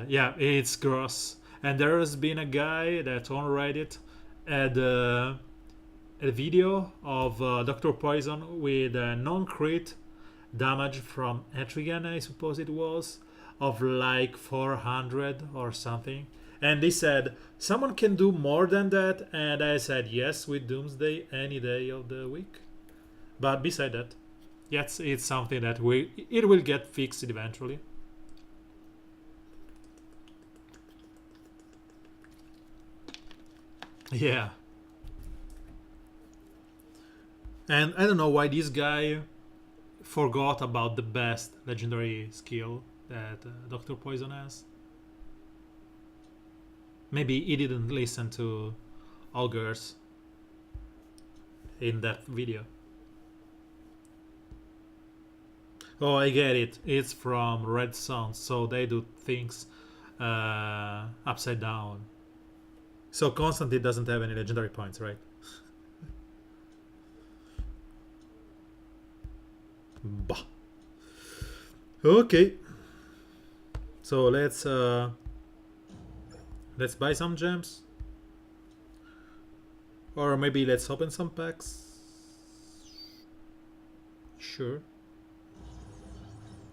yeah, it's gross. And there has been a guy that on Reddit had a video of Dr. Poison with a non-crit damage from Etrigan, I suppose it was, of like 400 or something. And they said, someone can do more than that? And I said, yes, with Doomsday any day of the week. But beside that, yes, it's something that it will get fixed eventually. Yeah. And I don't know why this guy forgot about the best legendary skill that Dr. Poison has. Maybe he didn't listen to Augurs in that video. Oh, I get it. It's from Red Sun, so they do things upside down. So Constantine doesn't have any legendary points, right? Bah. Okay. So let's buy some gems. Or maybe let's open some packs. Sure.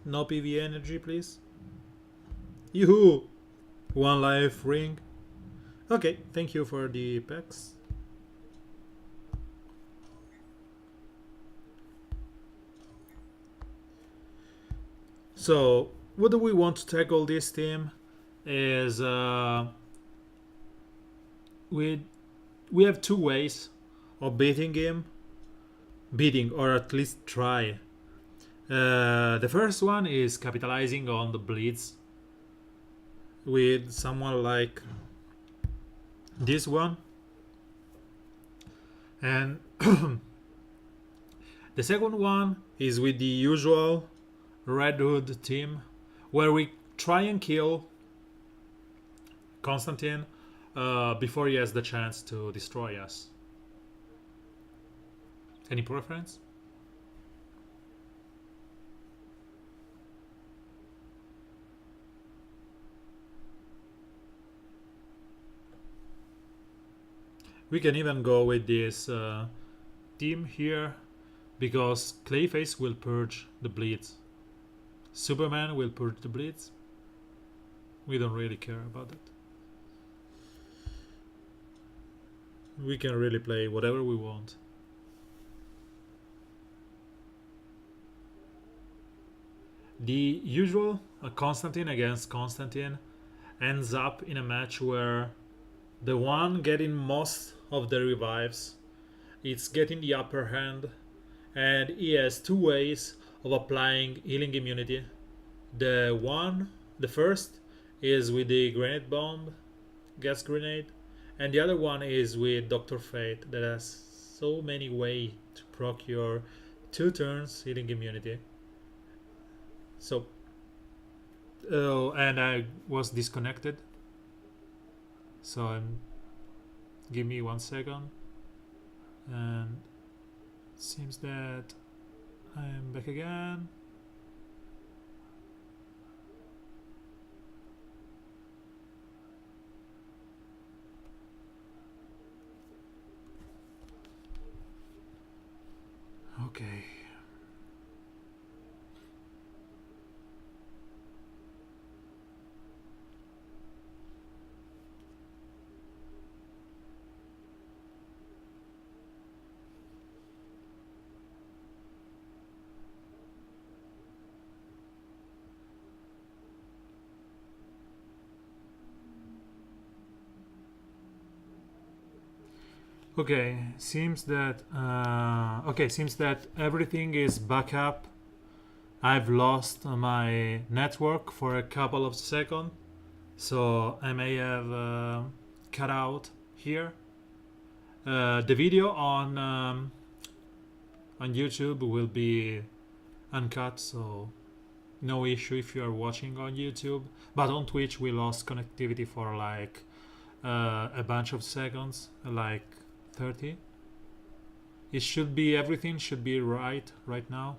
No PV energy, please. Yoo-hoo! One life ring. Okay, thank you for the packs. So, what do we want to tackle this team? Is we have two ways of beating him, or at least try. The first one is capitalizing on the bleeds with someone like this one, and the second one is with the usual Red Hood team, where we try and kill Constantine before he has the chance to destroy us. Any preference? We can even go with this team here, because Clayface will purge the bleeds. Superman will purge the bleeds. We don't really care about that. We can really play whatever we want. The usual Constantine against Constantine ends up in a match where the one getting most of the revives, it's getting the upper hand, and he has two ways of applying healing immunity. The first is with the grenade bomb, gas grenade, and the other one is with Dr. Fate, that has so many ways to procure 2 turns healing immunity. So, and I was disconnected. So give me 1 second, and it seems that I am back again. Okay. Seems that everything is back up. I've lost my network for a couple of seconds, so I may have cut out here. The video on YouTube will be uncut, so no issue if you are watching on YouTube. But on Twitch we lost connectivity for like a bunch of seconds, like 30. Everything should be right now.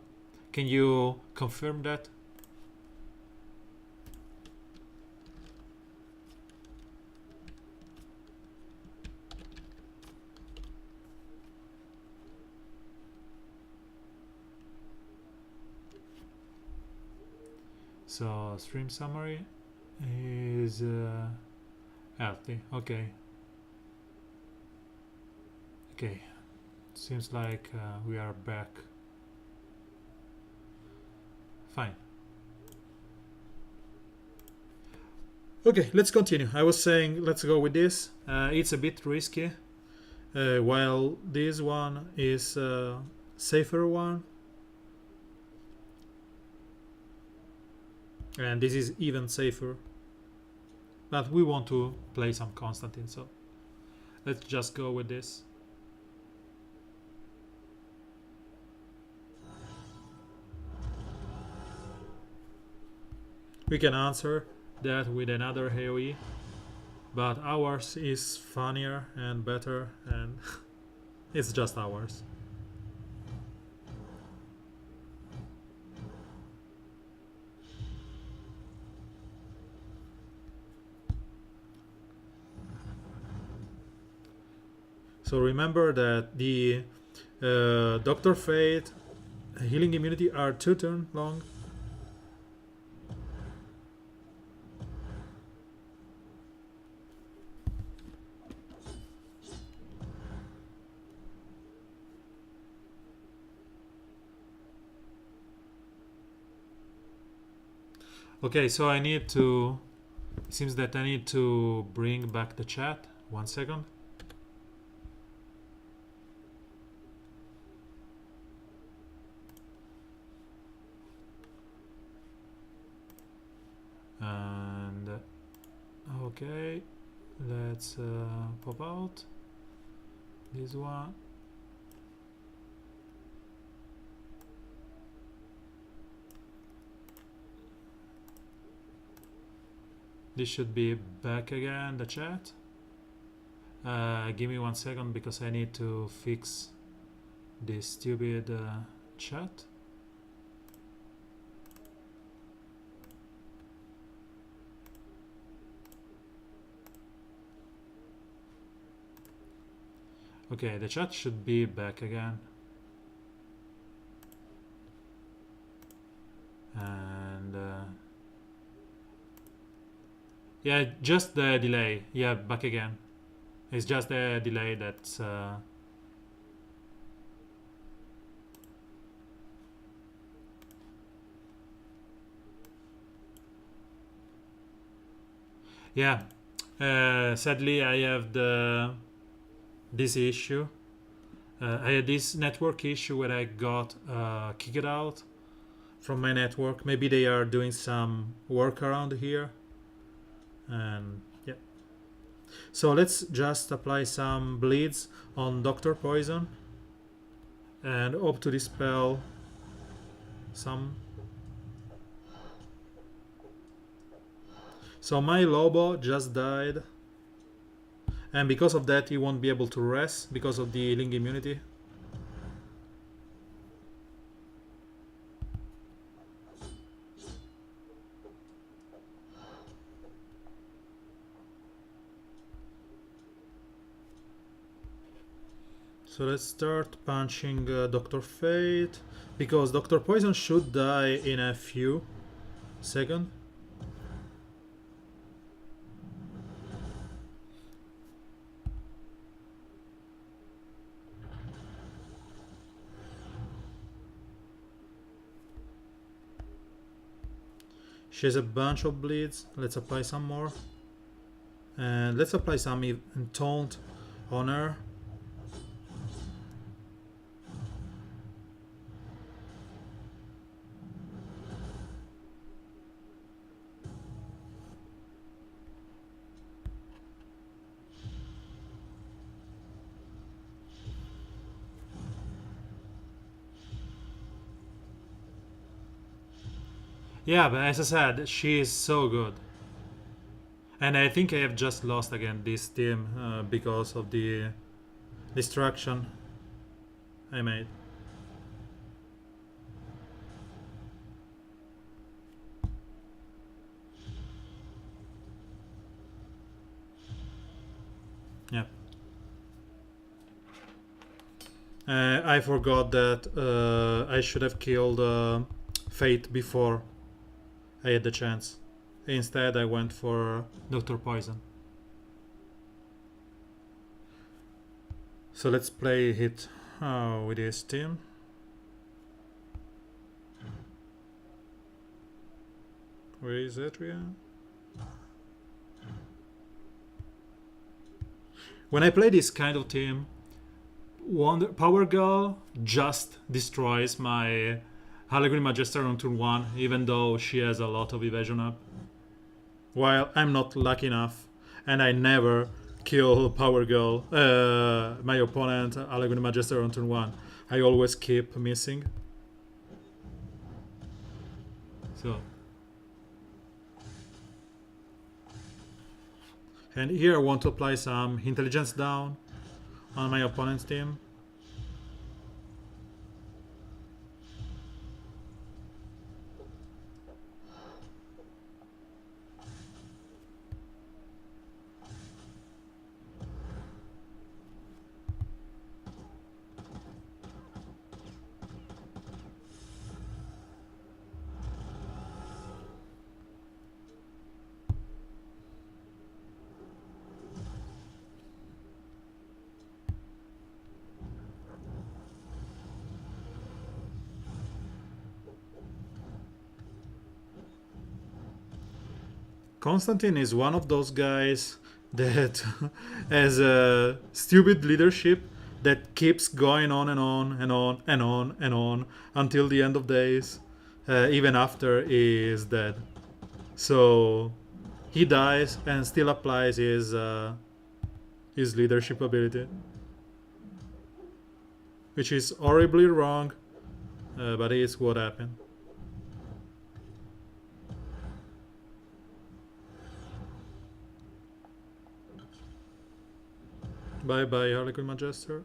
Can you confirm that? So stream summary is healthy. Okay. Okay. Seems like we are back. Fine. Okay, let's continue. I was saying let's go with this. It's a bit risky, while this one is a safer one. And this is even safer. But we want to play some Constantine, so let's just go with this. We can answer that with another AoE, but ours is funnier and better, and it's just ours. So remember that the Dr. Fate healing immunity are 2 turns long. Okay, so I need to... It seems that I need to bring back the chat. 1 second. And okay, let's pop out this one. This should be back again, the chat. Give me 1 second because I need to fix this stupid chat. Okay, the chat should be back again. And yeah, just the delay. Yeah, back again. It's just the delay that's yeah. Sadly, I have this issue. I had this network issue where I got kicked out from my network. Maybe they are doing some workaround here. And yeah. So let's just apply some bleeds on Dr. Poison and hope to dispel some. So my Lobo just died, and because of that he won't be able to rest because of the healing immunity. So let's start punching Dr. Fate, because Dr. Poison should die in a few seconds. She has a bunch of bleeds. Let's apply some more. And let's apply some taunt on her. Yeah, but as I said, she is so good. And I think I have just lost again this team because of the distraction I made. Yeah. I forgot that I should have killed Fate before I had the chance. Instead, I went for Dr. Poison. So let's play it with his team. Where is Adrian? When I play this kind of team, Power Girl just destroys my Harlequin Magister on turn 1, even though she has a lot of evasion up. While I'm not lucky enough, and I never kill Power Girl, my opponent Harlequin Magister on turn 1. I always keep missing. So. And here I want to apply some intelligence down on my opponent's team. Constantine is one of those guys that has a stupid leadership that keeps going on and on and on and on and on until the end of days, even after he is dead. So he dies and still applies his leadership ability, which is horribly wrong, but it's what happened. Bye bye, Harlequin Magister.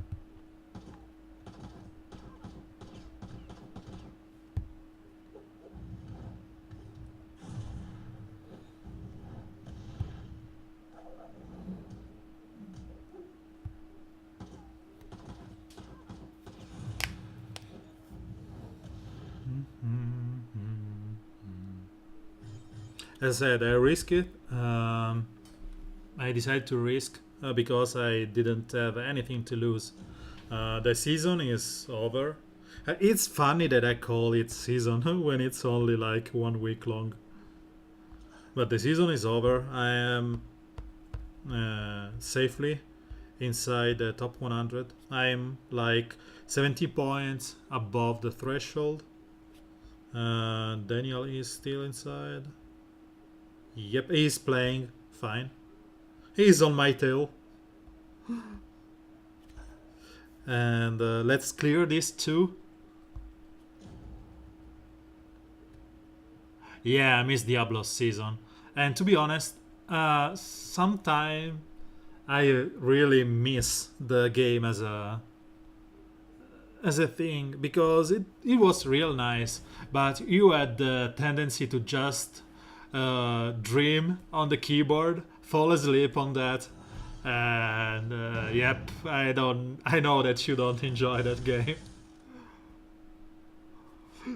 As I said, I risk it. I decided to risk because I didn't have anything to lose. The season is over. It's funny that I call it season when it's only like 1 week long. But the season is over. I am safely inside the top 100. I'm like 70 points above the threshold. Daniel is still inside. Yep, he's playing fine. He's on my tail. And let's clear this too. Yeah, I miss Diablo's season. And to be honest, sometimes I really miss the game as a thing, because it was real nice, but you had the tendency to just dream on the keyboard, fall asleep on that, and yep, I know that you don't enjoy that game.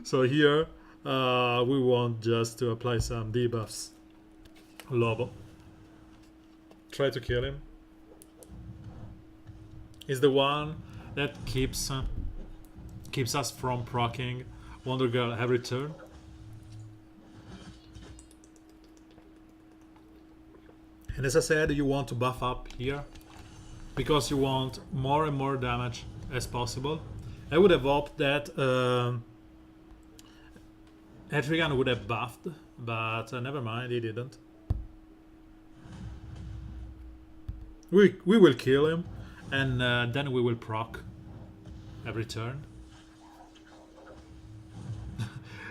So here we want just to apply some debuffs. Lobo, try to kill him. He's the one that keeps us from proccing Wondergirl every turn. And as I said, you want to buff up here because you want more and more damage as possible. I would have hoped that Etrigan would have buffed, but never mind, he didn't. We will kill him, and then we will proc every turn.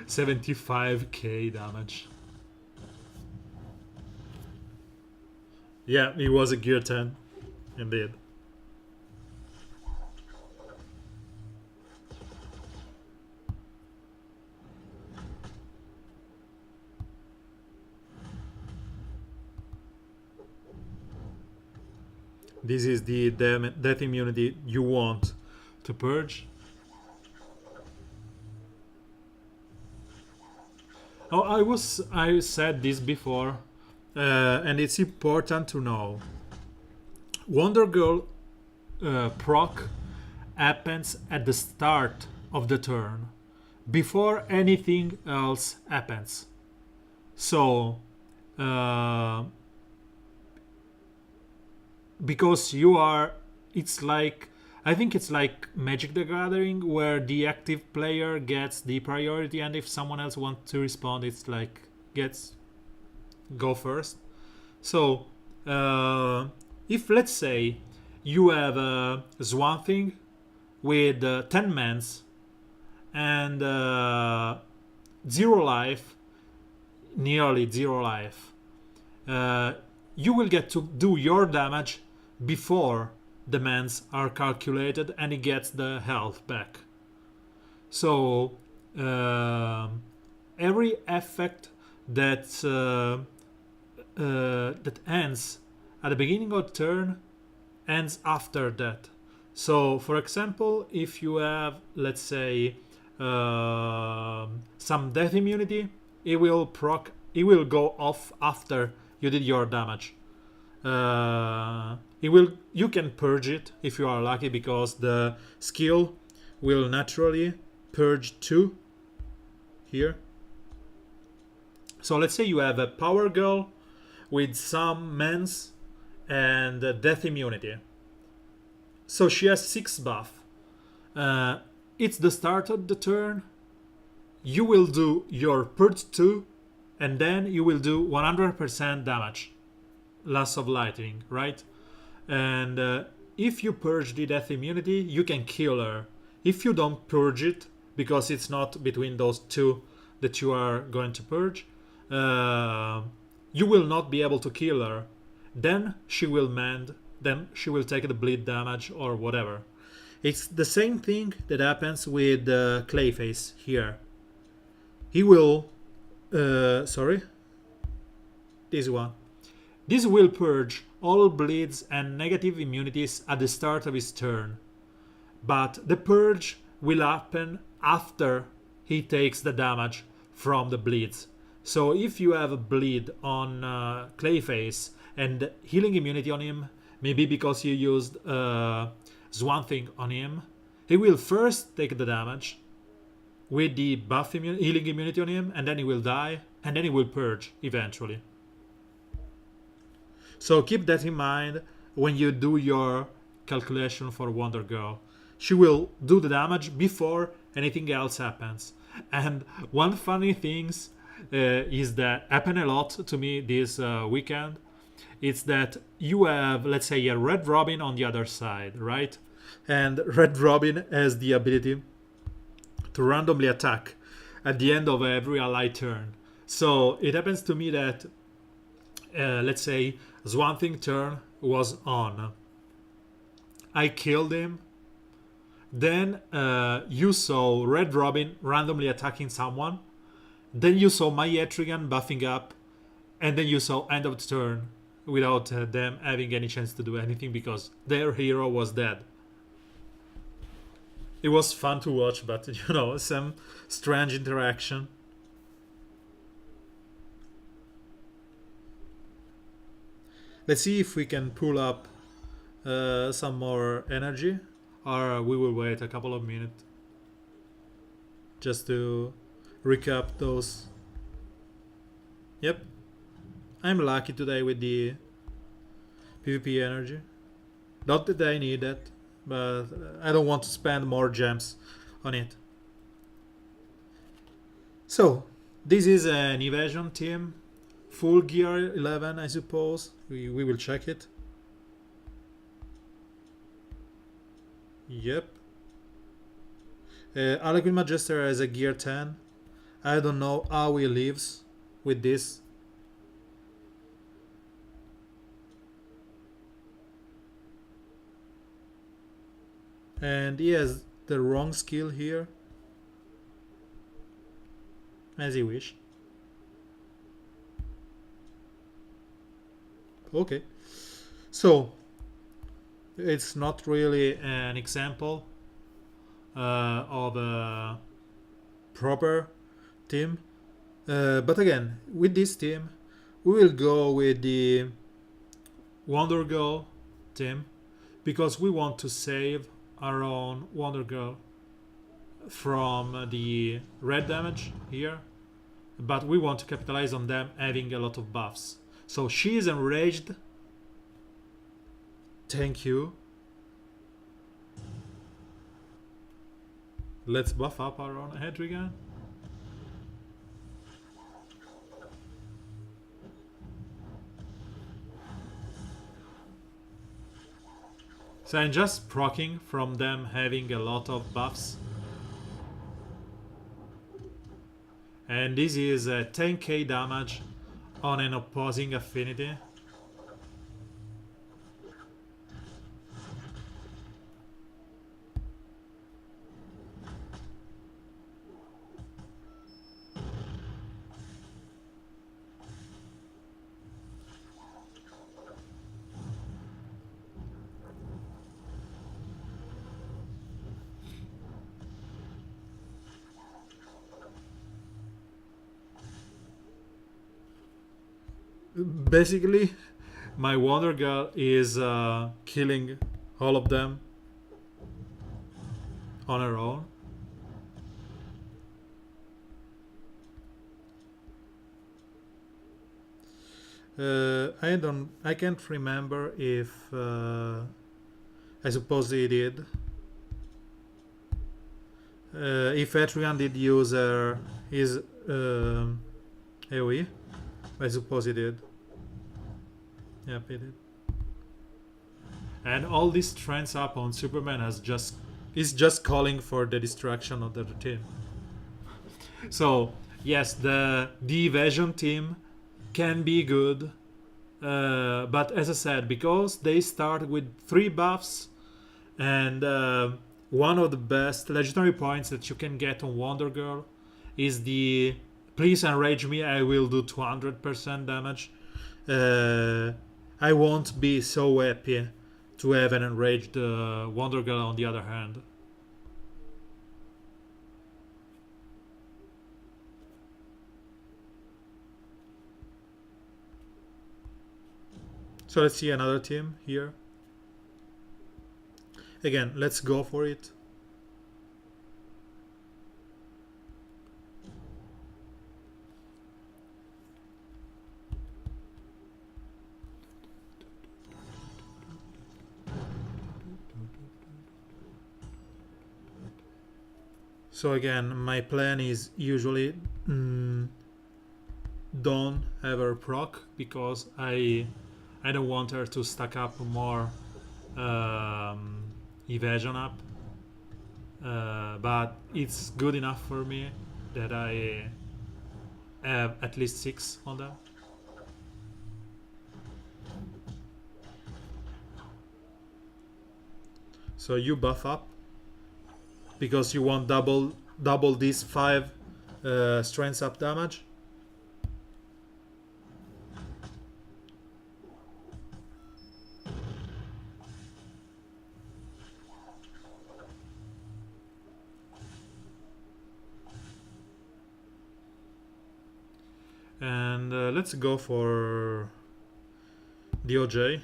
75k damage. Yeah, he was a gear 10, indeed. This is the death immunity you want to purge. Oh, I said this before, and it's important to know. Wondergirl proc happens at the start of the turn, before anything else happens. So, uh, because you are, it's like, I think it's like Magic the Gathering, where the active player gets the priority, and if someone else wants to respond, it's like gets go first. So, if let's say you have a Swan Thing with 10 mans and 0 life, nearly 0 life, you will get to do your damage before the mans are calculated, and it gets the health back. So every effect that that ends at the beginning of turn ends after that. So, for example, if you have, let's say, some death immunity, it will go off after you did your damage. You can purge it if you are lucky, because the skill will naturally purge 2 here. So let's say you have a Power Girl with some mans and death immunity. So she has 6 buff. It's the start of the turn. You will do your purge 2, and then you will do 100% damage. Loss of lightning, right? And if you purge the death immunity, you can kill her. If you don't purge it, because it's not between those 2 that you are going to purge, you will not be able to kill her. Then she will mend, then she will take the bleed damage or whatever. It's the same thing that happens with Clayface here. He will... sorry? This one. This will purge all bleeds and negative immunities at the start of his turn. But the purge will happen after he takes the damage from the bleeds. So if you have a bleed on Clayface and healing immunity on him, maybe because you used Swan Thing on him, he will first take the damage with the buff healing immunity on him, and then he will die, and then he will purge eventually. So keep that in mind when you do your calculation for Wondergirl. She will do the damage before anything else happens. And one funny thing is that happened a lot to me this weekend. It's that you have, let's say, a Red Robin on the other side, right? And Red Robin has the ability to randomly attack at the end of every ally turn. So it happens to me that, let's say, Swan Thing turn was on. I killed him. Then you saw Red Robin randomly attacking someone. Then you saw my Etrigan buffing up. And then you saw end of the turn without them having any chance to do anything, because their hero was dead. It was fun to watch, but some strange interaction. Let's see if we can pull up some more energy, or we will wait a couple of minutes just to recap those. Yep, I'm lucky today with the PvP energy. Not that I need it, but I don't want to spend more gems on it. So, this is an evasion team. Full gear 11, I suppose. We will check it. Yep. Harlequin Magister has a gear 10. I don't know how he lives with this. And he has the wrong skill here. As he wish. Okay. So, it's not really an example of a proper team. But again, with this team, we will go with the Wondergirl team because we want to save our own Wondergirl from the red damage here, but we want to capitalize on them having a lot of buffs. So she is enraged. Thank you. Let's buff up our own Hedrigan. So I'm just proccing from them having a lot of buffs. And this is a 10k damage on an opposing affinity. Basically, my Wondergirl is killing all of them on her own. I can't remember if I suppose he did. If Etrigan did use his AoE, I suppose he did. Yep, he did. And all this trends up on Superman is just calling for the destruction of the team. So yes, the evasion team can be good, but as I said, because they start with 3 buffs and one of the best legendary points that you can get on Wondergirl is the please enrage me, I will do 200% damage. I won't be so happy to have an enraged Wondergirl on the other hand. So let's see another team here. Again, let's go for it. So again, my plan is usually don't ever proc because I don't want her to stack up more evasion up, but it's good enough for me that I have at least 6 on them. So you buff up because you want double these 5 strength up damage. And let's go for DOJ.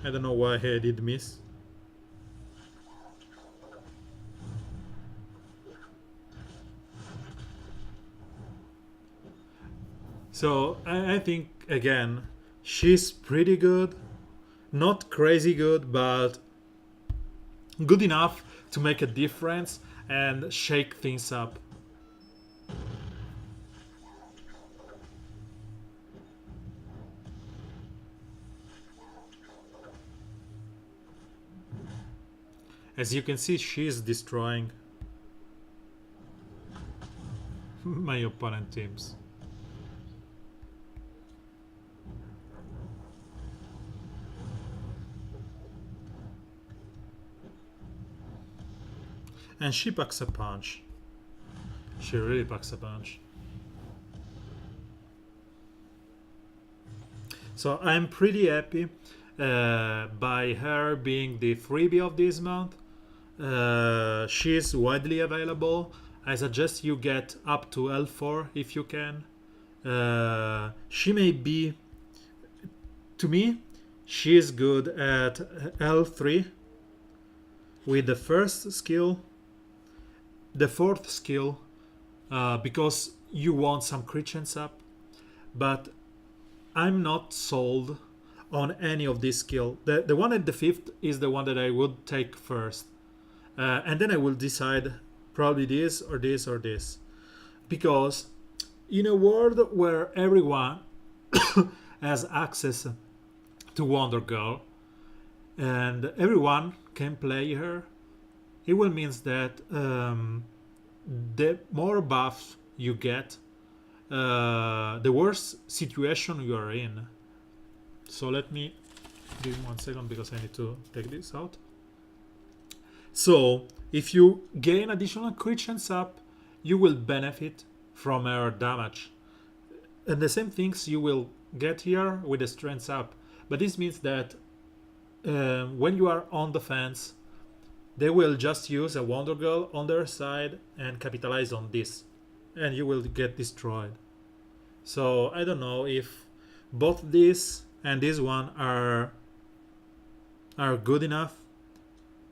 I don't know why I did miss. So I think again she's pretty good, not crazy good, but good enough to make a difference and shake things up. As you can see, she's destroying my opponent teams. And she packs a punch. She really packs a punch. So I'm pretty happy by her being the freebie of this month. She is widely available. I suggest you get up to L4 if you can. She may be, to me, she is good at L3 with the first skill, the fourth skill, because you want some crit chance up. But I'm not sold on any of this skill. The one at the fifth is the one that I would take first. And then I will decide probably this or this or this. Because in a world where everyone has access to Wondergirl and everyone can play her, it will mean that the more buffs you get, the worse situation you are in. So let me give me 1 second because I need to take this out. So if you gain additional crit chance up, you will benefit from her damage. And the same things you will get here with the strength up. But this means that when you are on the fence, they will just use a Wonder Girl on their side and capitalize on this. And you will get destroyed. So I don't know if both this and this one are good enough.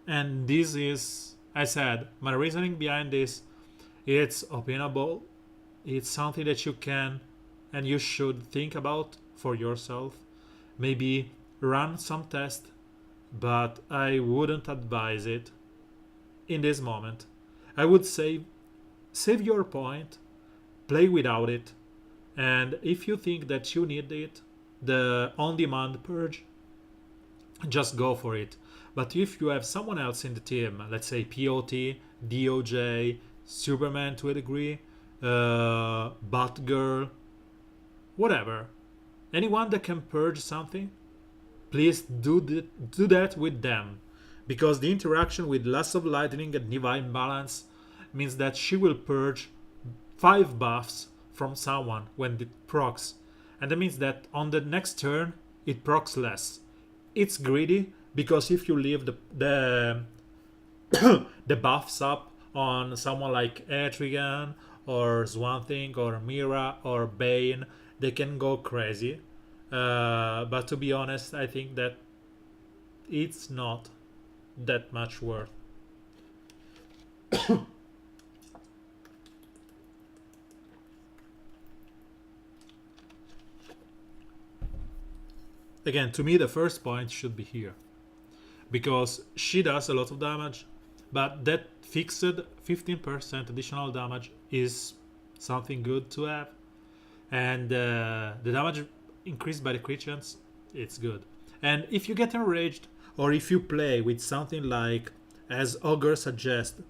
And this is, I said, my reasoning behind this, it's opinable. It's something that you can and you should think about for yourself. Maybe run some test, but I wouldn't advise it in this moment. I would say save your point, play without it, and if you think that you need it, the on-demand purge, just go for it. But if you have someone else in the team, let's say POT, DOJ, Superman to a degree, Batgirl, whatever, anyone that can purge something, please do that with them. Because the interaction with Lust of Lightning and Divine Balance means that she will purge 5 buffs from someone when it procs. And that means that on the next turn, it procs less. It's greedy, because if you leave the buffs up on someone like Etrigan or Swamp Thing or Mira or Bane, they can go crazy. But to be honest, I think that it's not that much worth. Again, to me, the first point should be here. Because she does a lot of damage, but that fixed 15% additional damage is something good to have. And the damage increased by the crit chance, it's good. And if you get enraged, or if you play with something like, as Ogre suggests,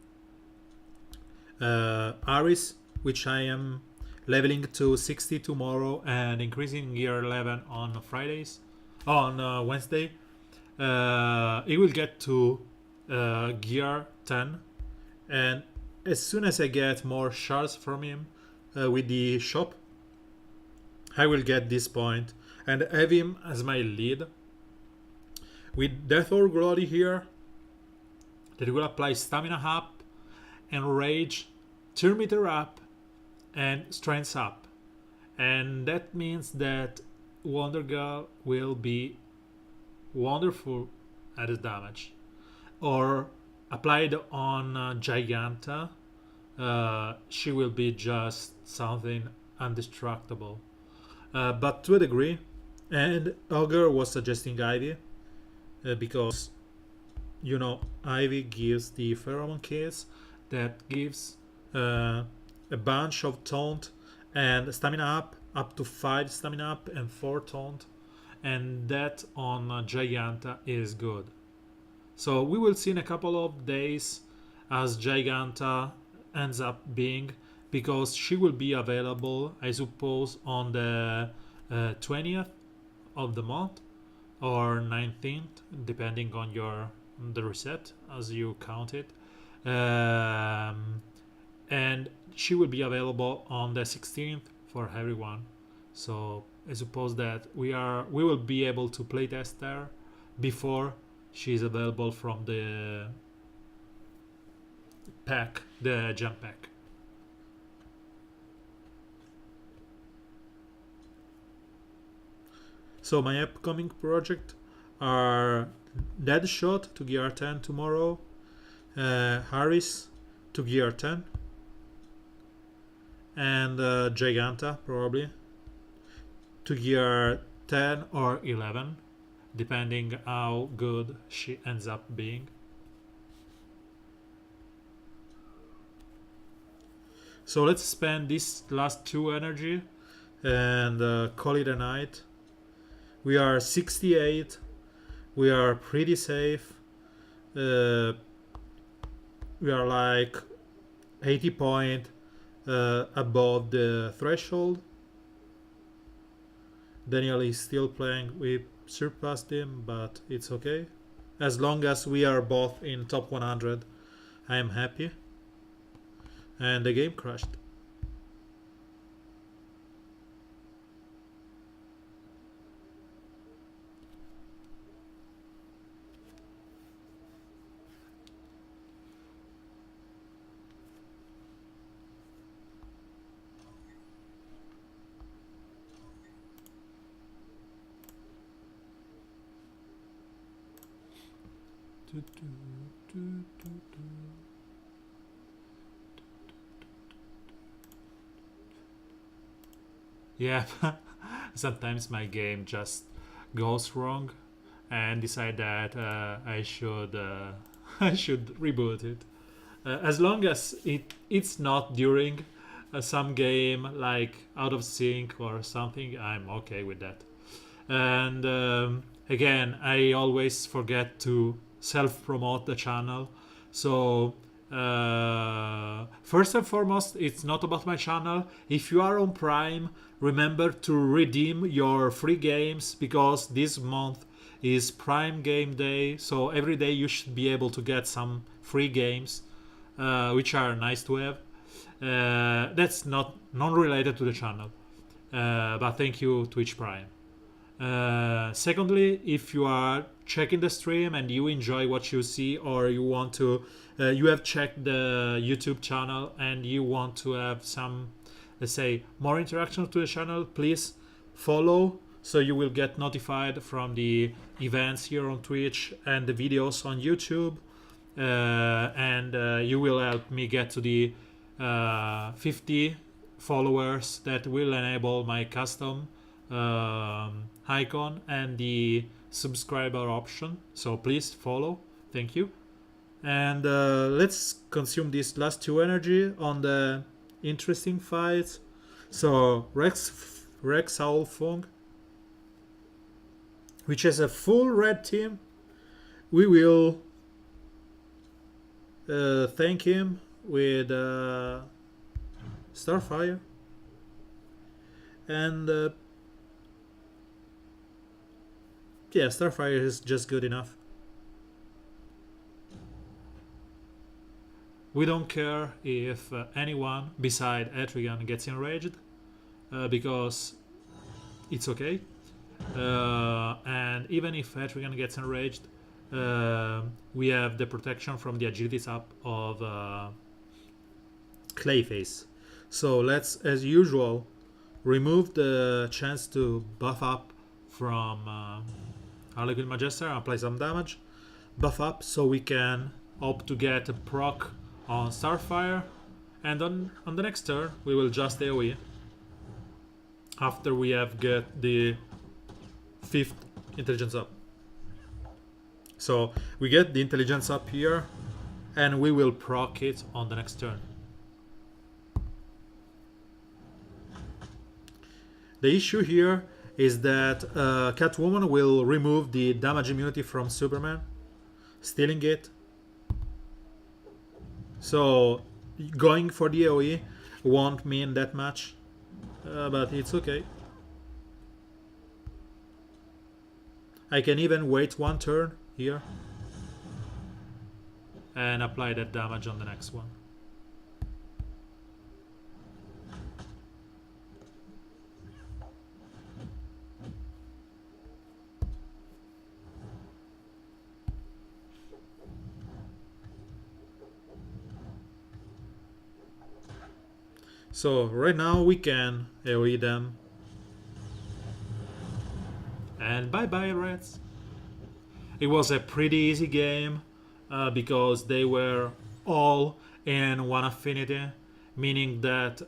Aris, which I am leveling to 60 tomorrow and increasing gear 11 on Fridays, on Wednesday, it will get to gear 10, and as soon as I get more shards from him with the shop, I will get this point and have him as my lead. With Death or Glory here, that will apply stamina up, and rage, turn meter up, and strength up. And that means that Wondergirl will be wonderful at the damage. Or applied on Giganta, she will be just something undestructible. But to a degree, and Ogre was suggesting Ivy, because you know Ivy gives the pheromone case that gives a bunch of taunt and stamina up to 5 stamina up and 4 taunt, and that on Giganta is good. So we will see in a couple of days as Giganta ends up being, because she will be available, I suppose, on the 20th of the month or 19th, depending on the reset as you count it. And she will be available on the 16th for everyone. So I suppose that we will be able to playtest her before she's available from the pack, the jump pack. So my upcoming project are Deadshot to gear 10 tomorrow, Harris to gear 10, and Giganta probably to gear 10 or 11, depending how good she ends up being. So let's spend this last 2 energy and call it a night. We are 68. We are pretty safe. We are like 80 point above the threshold. Daniel is still playing. We surpassed him, but it's okay. As long as we are both in top 100, I am happy. And the game crashed. Yeah, sometimes my game just goes wrong and decide that I should I should reboot it. As long as it's not during some game like out of sync or something, I'm okay with that. And again, I always forget to self promote the channel. So first and foremost, it's not about my channel. If you are on Prime, remember to redeem your free games, because this month is Prime Game Day. So every day you should be able to get some free games, which are nice to have. That's not non-related to the channel, but thank you, Twitch Prime. Secondly, if you are checking the stream and you enjoy what you see, or you want to you have checked the YouTube channel and you want to have some, let's say, more interaction to the channel, please follow, so you will get notified from the events here on Twitch and the videos on YouTube, and you will help me get to the 50 followers that will enable my custom icon and the subscriber option. So please follow. Thank you. And let's consume this last 2 energy on the interesting fights. So Rex Howlfung, which has a full red team. We will thank him with Starfire, and yeah, Starfire is just good enough. We don't care if anyone beside Etrigan gets enraged, because it's okay. And even if Etrigan gets enraged, we have the protection from the agility up of Clayface. So let's, as usual, remove the chance to buff up from Harlequin Majester and apply some damage. Buff up so we can hope to get a proc on Starfire, and on the next turn we will just AoE after we have get the 5th intelligence up. So we get the intelligence up here and we will proc it on the next turn. The issue here is that Catwoman will remove the damage immunity from Superman, stealing it. So going for the AoE won't mean that much, but it's okay. I can even wait 1 turn here and apply that damage on the next one. So right now we can AoE them. And bye bye rats. It was a pretty easy game because they were all in one affinity, meaning that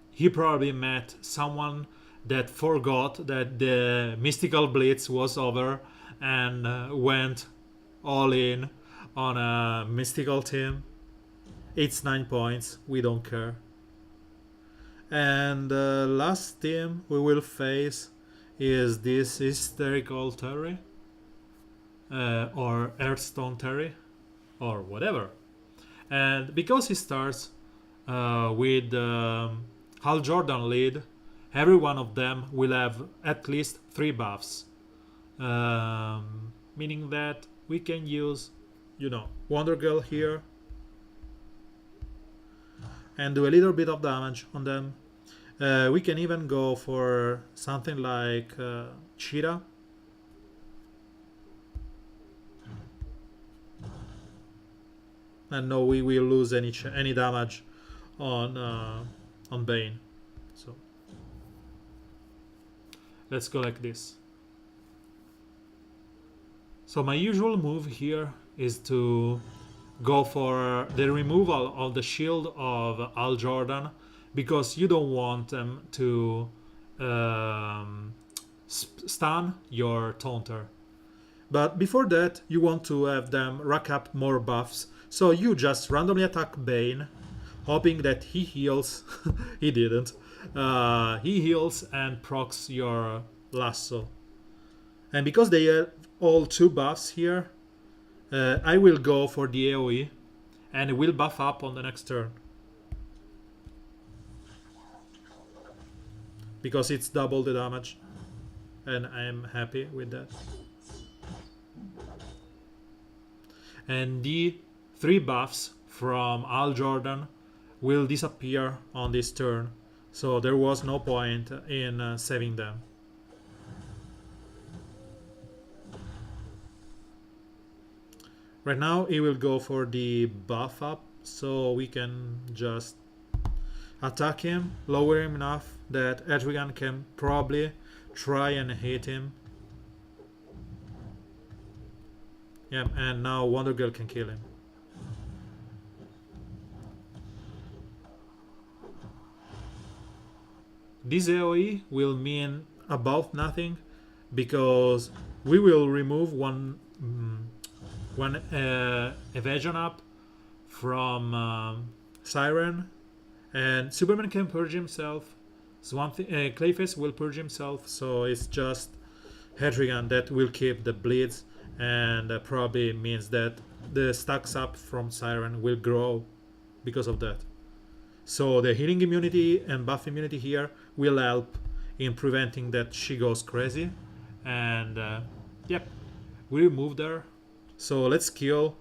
he probably met someone that forgot that the mystical blitz was over and went all in on a mystical team. It's 9 points, we don't care. And the last team we will face is this hysterical Terry or Earthstone Terry or whatever. And because he starts with Hal Jordan lead, every one of them will have at least 3 buffs. Meaning that we can use, Wondergirl here and do a little bit of damage on them. We can even go for something like Cheetah. And no, we will lose any damage on Bane. So let's go like this. So my usual move here is to go for the removal of the shield of Al Jordan, because you don't want them to stun your taunter. But before that, you want to have them rack up more buffs. So you just randomly attack Bane, hoping that he heals. He didn't. He heals and procs your lasso. And because they have all 2 buffs here, I will go for the AoE and will buff up on the next turn. Because it's double the damage. And I'm happy with that. And the 3 buffs from Al Jordan will disappear on this turn. So there was no point in saving them. Right now he will go for the buff up, so we can just attack him, lower him enough that Etrigan can probably try and hit him. Yeah, and now Wondergirl can kill him. This AoE will mean about nothing because we will remove one evasion up from Siren, and Superman can purge himself. Clayface will purge himself, so it's just Hedrigan that will keep the bleeds, and probably means that the stacks up from Siren will grow because of that. So the healing immunity and buff immunity here will help in preventing that she goes crazy. And yep, we removed her. So let's kill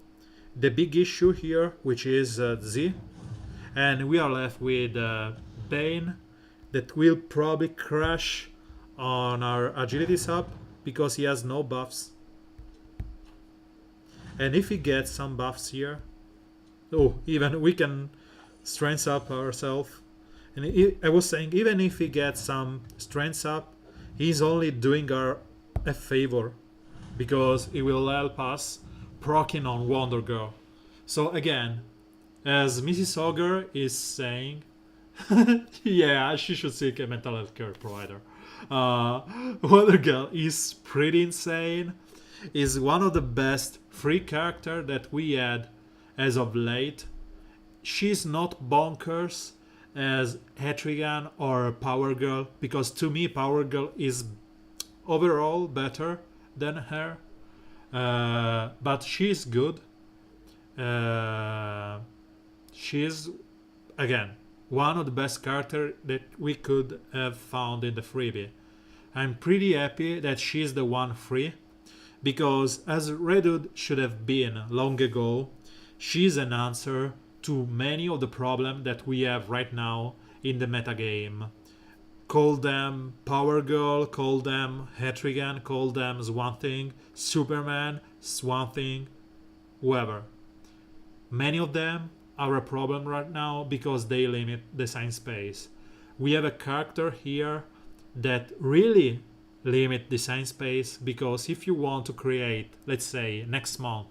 the big issue here, which is Z. And we are left with Bane that will probably crash on our agility sub because he has no buffs. And if he gets some buffs here, even we can strength up ourselves. And I was saying, even if he gets some strength up, he's only doing her a favor because it will help us proccing on Wondergirl. So again, as Mrs. Ogre is saying, yeah, she should seek a mental health care provider. Wondergirl is pretty insane. Is one of the best free character that we had as of late. She's not bonkers as Etrigan or Power Girl, because to me Power Girl is overall better than her. But she's good. She's again one of the best characters that we could have found in the freebie. I'm pretty happy that she's the one free, because as Redwood should have been long ago, she's an answer to many of the problems that we have right now in the metagame. Call them Power Girl, call them Etrigan, call them Swamp Thing, Superman, Swamp Thing, whoever. Many of them are a problem right now because they limit design space. We have a character here that really limit design space, because if you want to create, let's say next month,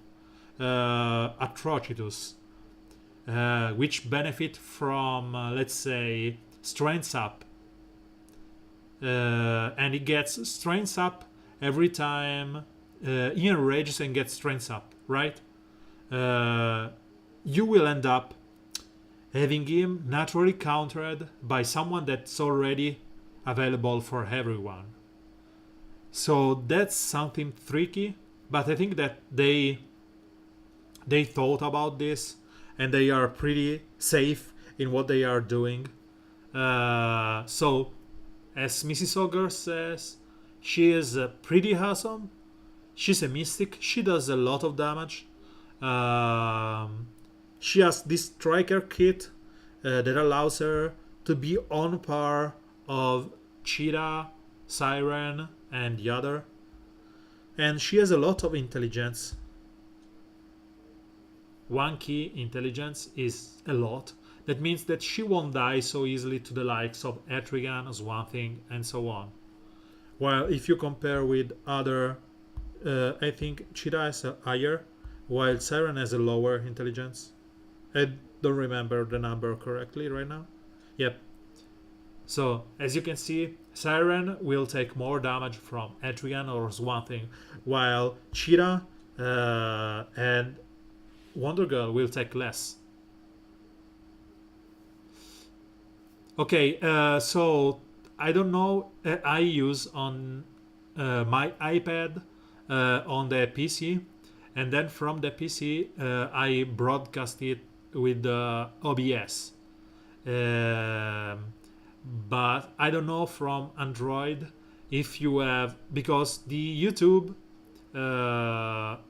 Atrocitus, which benefit from, let's say, strengths up, and it gets strengths up every time he enrages and gets strengths up, right? You will end up having him naturally countered by someone that's already available for everyone. So that's something tricky, but I think that they thought about this and they are pretty safe in what they are doing. So as Mrs. Ogre says, she is pretty awesome. She's a mystic. She does a lot of damage. She has this striker kit that allows her to be on par of Cheetah, Siren, and the other. And she has a lot of intelligence. 1 key intelligence is a lot. That means that she won't die so easily to the likes of Etrigan, Swamp Thing, and so on. While if you compare with other, I think Cheetah has a higher, while Siren has a lower intelligence. I don't remember the number correctly right now. Yep. So as you can see, Siren will take more damage from Etrigan or Swamp Thing, while Cheetah and Wondergirl will take less. Okay, so I don't know. I use on my iPad on the PC, and then from the PC I broadcast it with the OBS. But I don't know from Android if you have, because the YouTube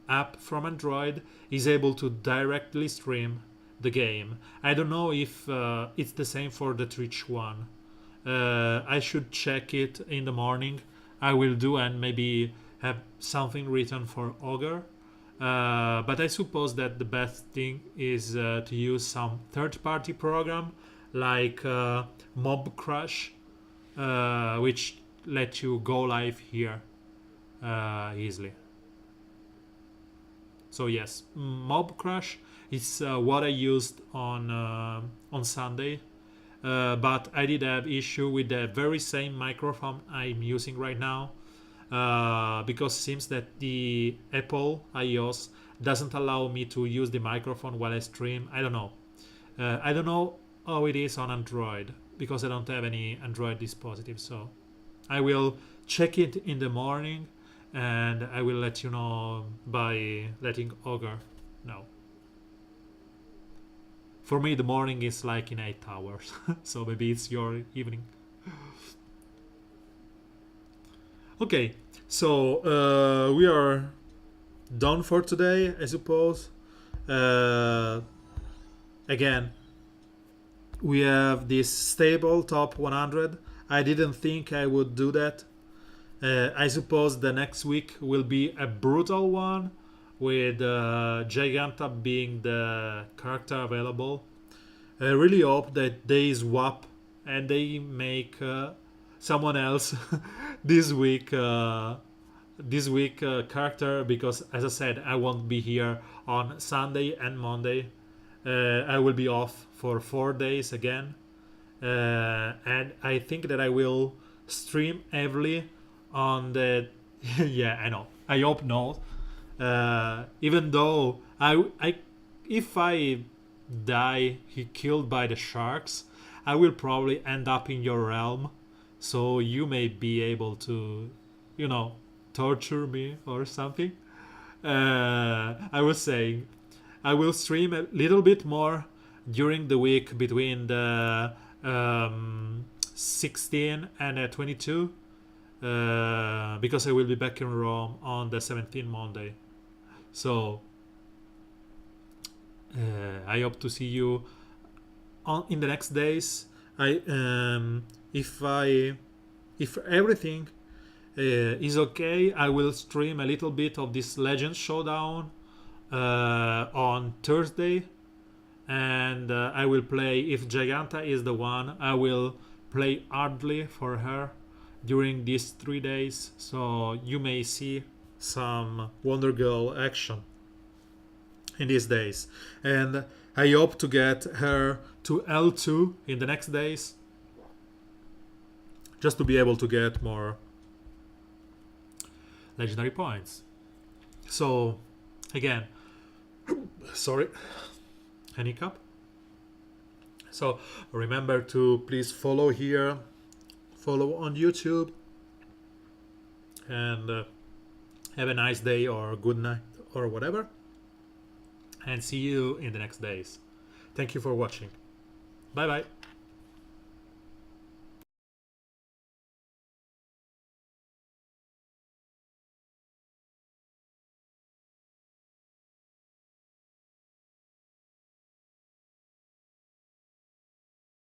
app from Android is able to directly stream the game. I don't know if it's the same for the Twitch one. I should check it in the morning. I will do, and maybe have something written for Ogre. But I suppose that the best thing is to use some third-party program like Mob Crush, which let you go live here easily. So yes, Mob Crush is what I used on Sunday, but I did have issue with the very same microphone I'm using right now, because it seems that the Apple iOS doesn't allow me to use the microphone while I stream. I don't know. I don't know how it is on Android, because I don't have any Android dispositive. So I will check it in the morning, and I will let you know by letting Ogre know. For me, the morning is like in 8 hours, so maybe it's your evening. Okay, so we are done for today, I suppose. Again, we have this stable top 100. I didn't think I would do that. I suppose the next week will be a brutal one, with Giganta being the character available. I really hope that they swap and they make someone else this week character, because as I said, I won't be here on Sunday and Monday. I will be off for 4 days again, and I think that I will stream heavily on the yeah, I know, I hope not. Even though if I die killed by the sharks, I will probably end up in your realm, so you may be able to, torture me or something. I was saying I will stream a little bit more during the week between the 16 and 22, because I will be back in Rome on the 17th Monday. So I hope to see you in the next days. If everything is okay, I will stream a little bit of this Legend Showdown on Thursday, and I will play, if Giganta is the one, I will play hardly for her during these 3 days, so you may see some Wondergirl action in these days. And I hope to get her to L2 in the next days, just to be able to get more legendary points. So again, sorry, a hiccup. So remember to please follow here, follow on YouTube, and have a nice day or good night or whatever, and see you in the next days. Thank you for watching. Bye bye.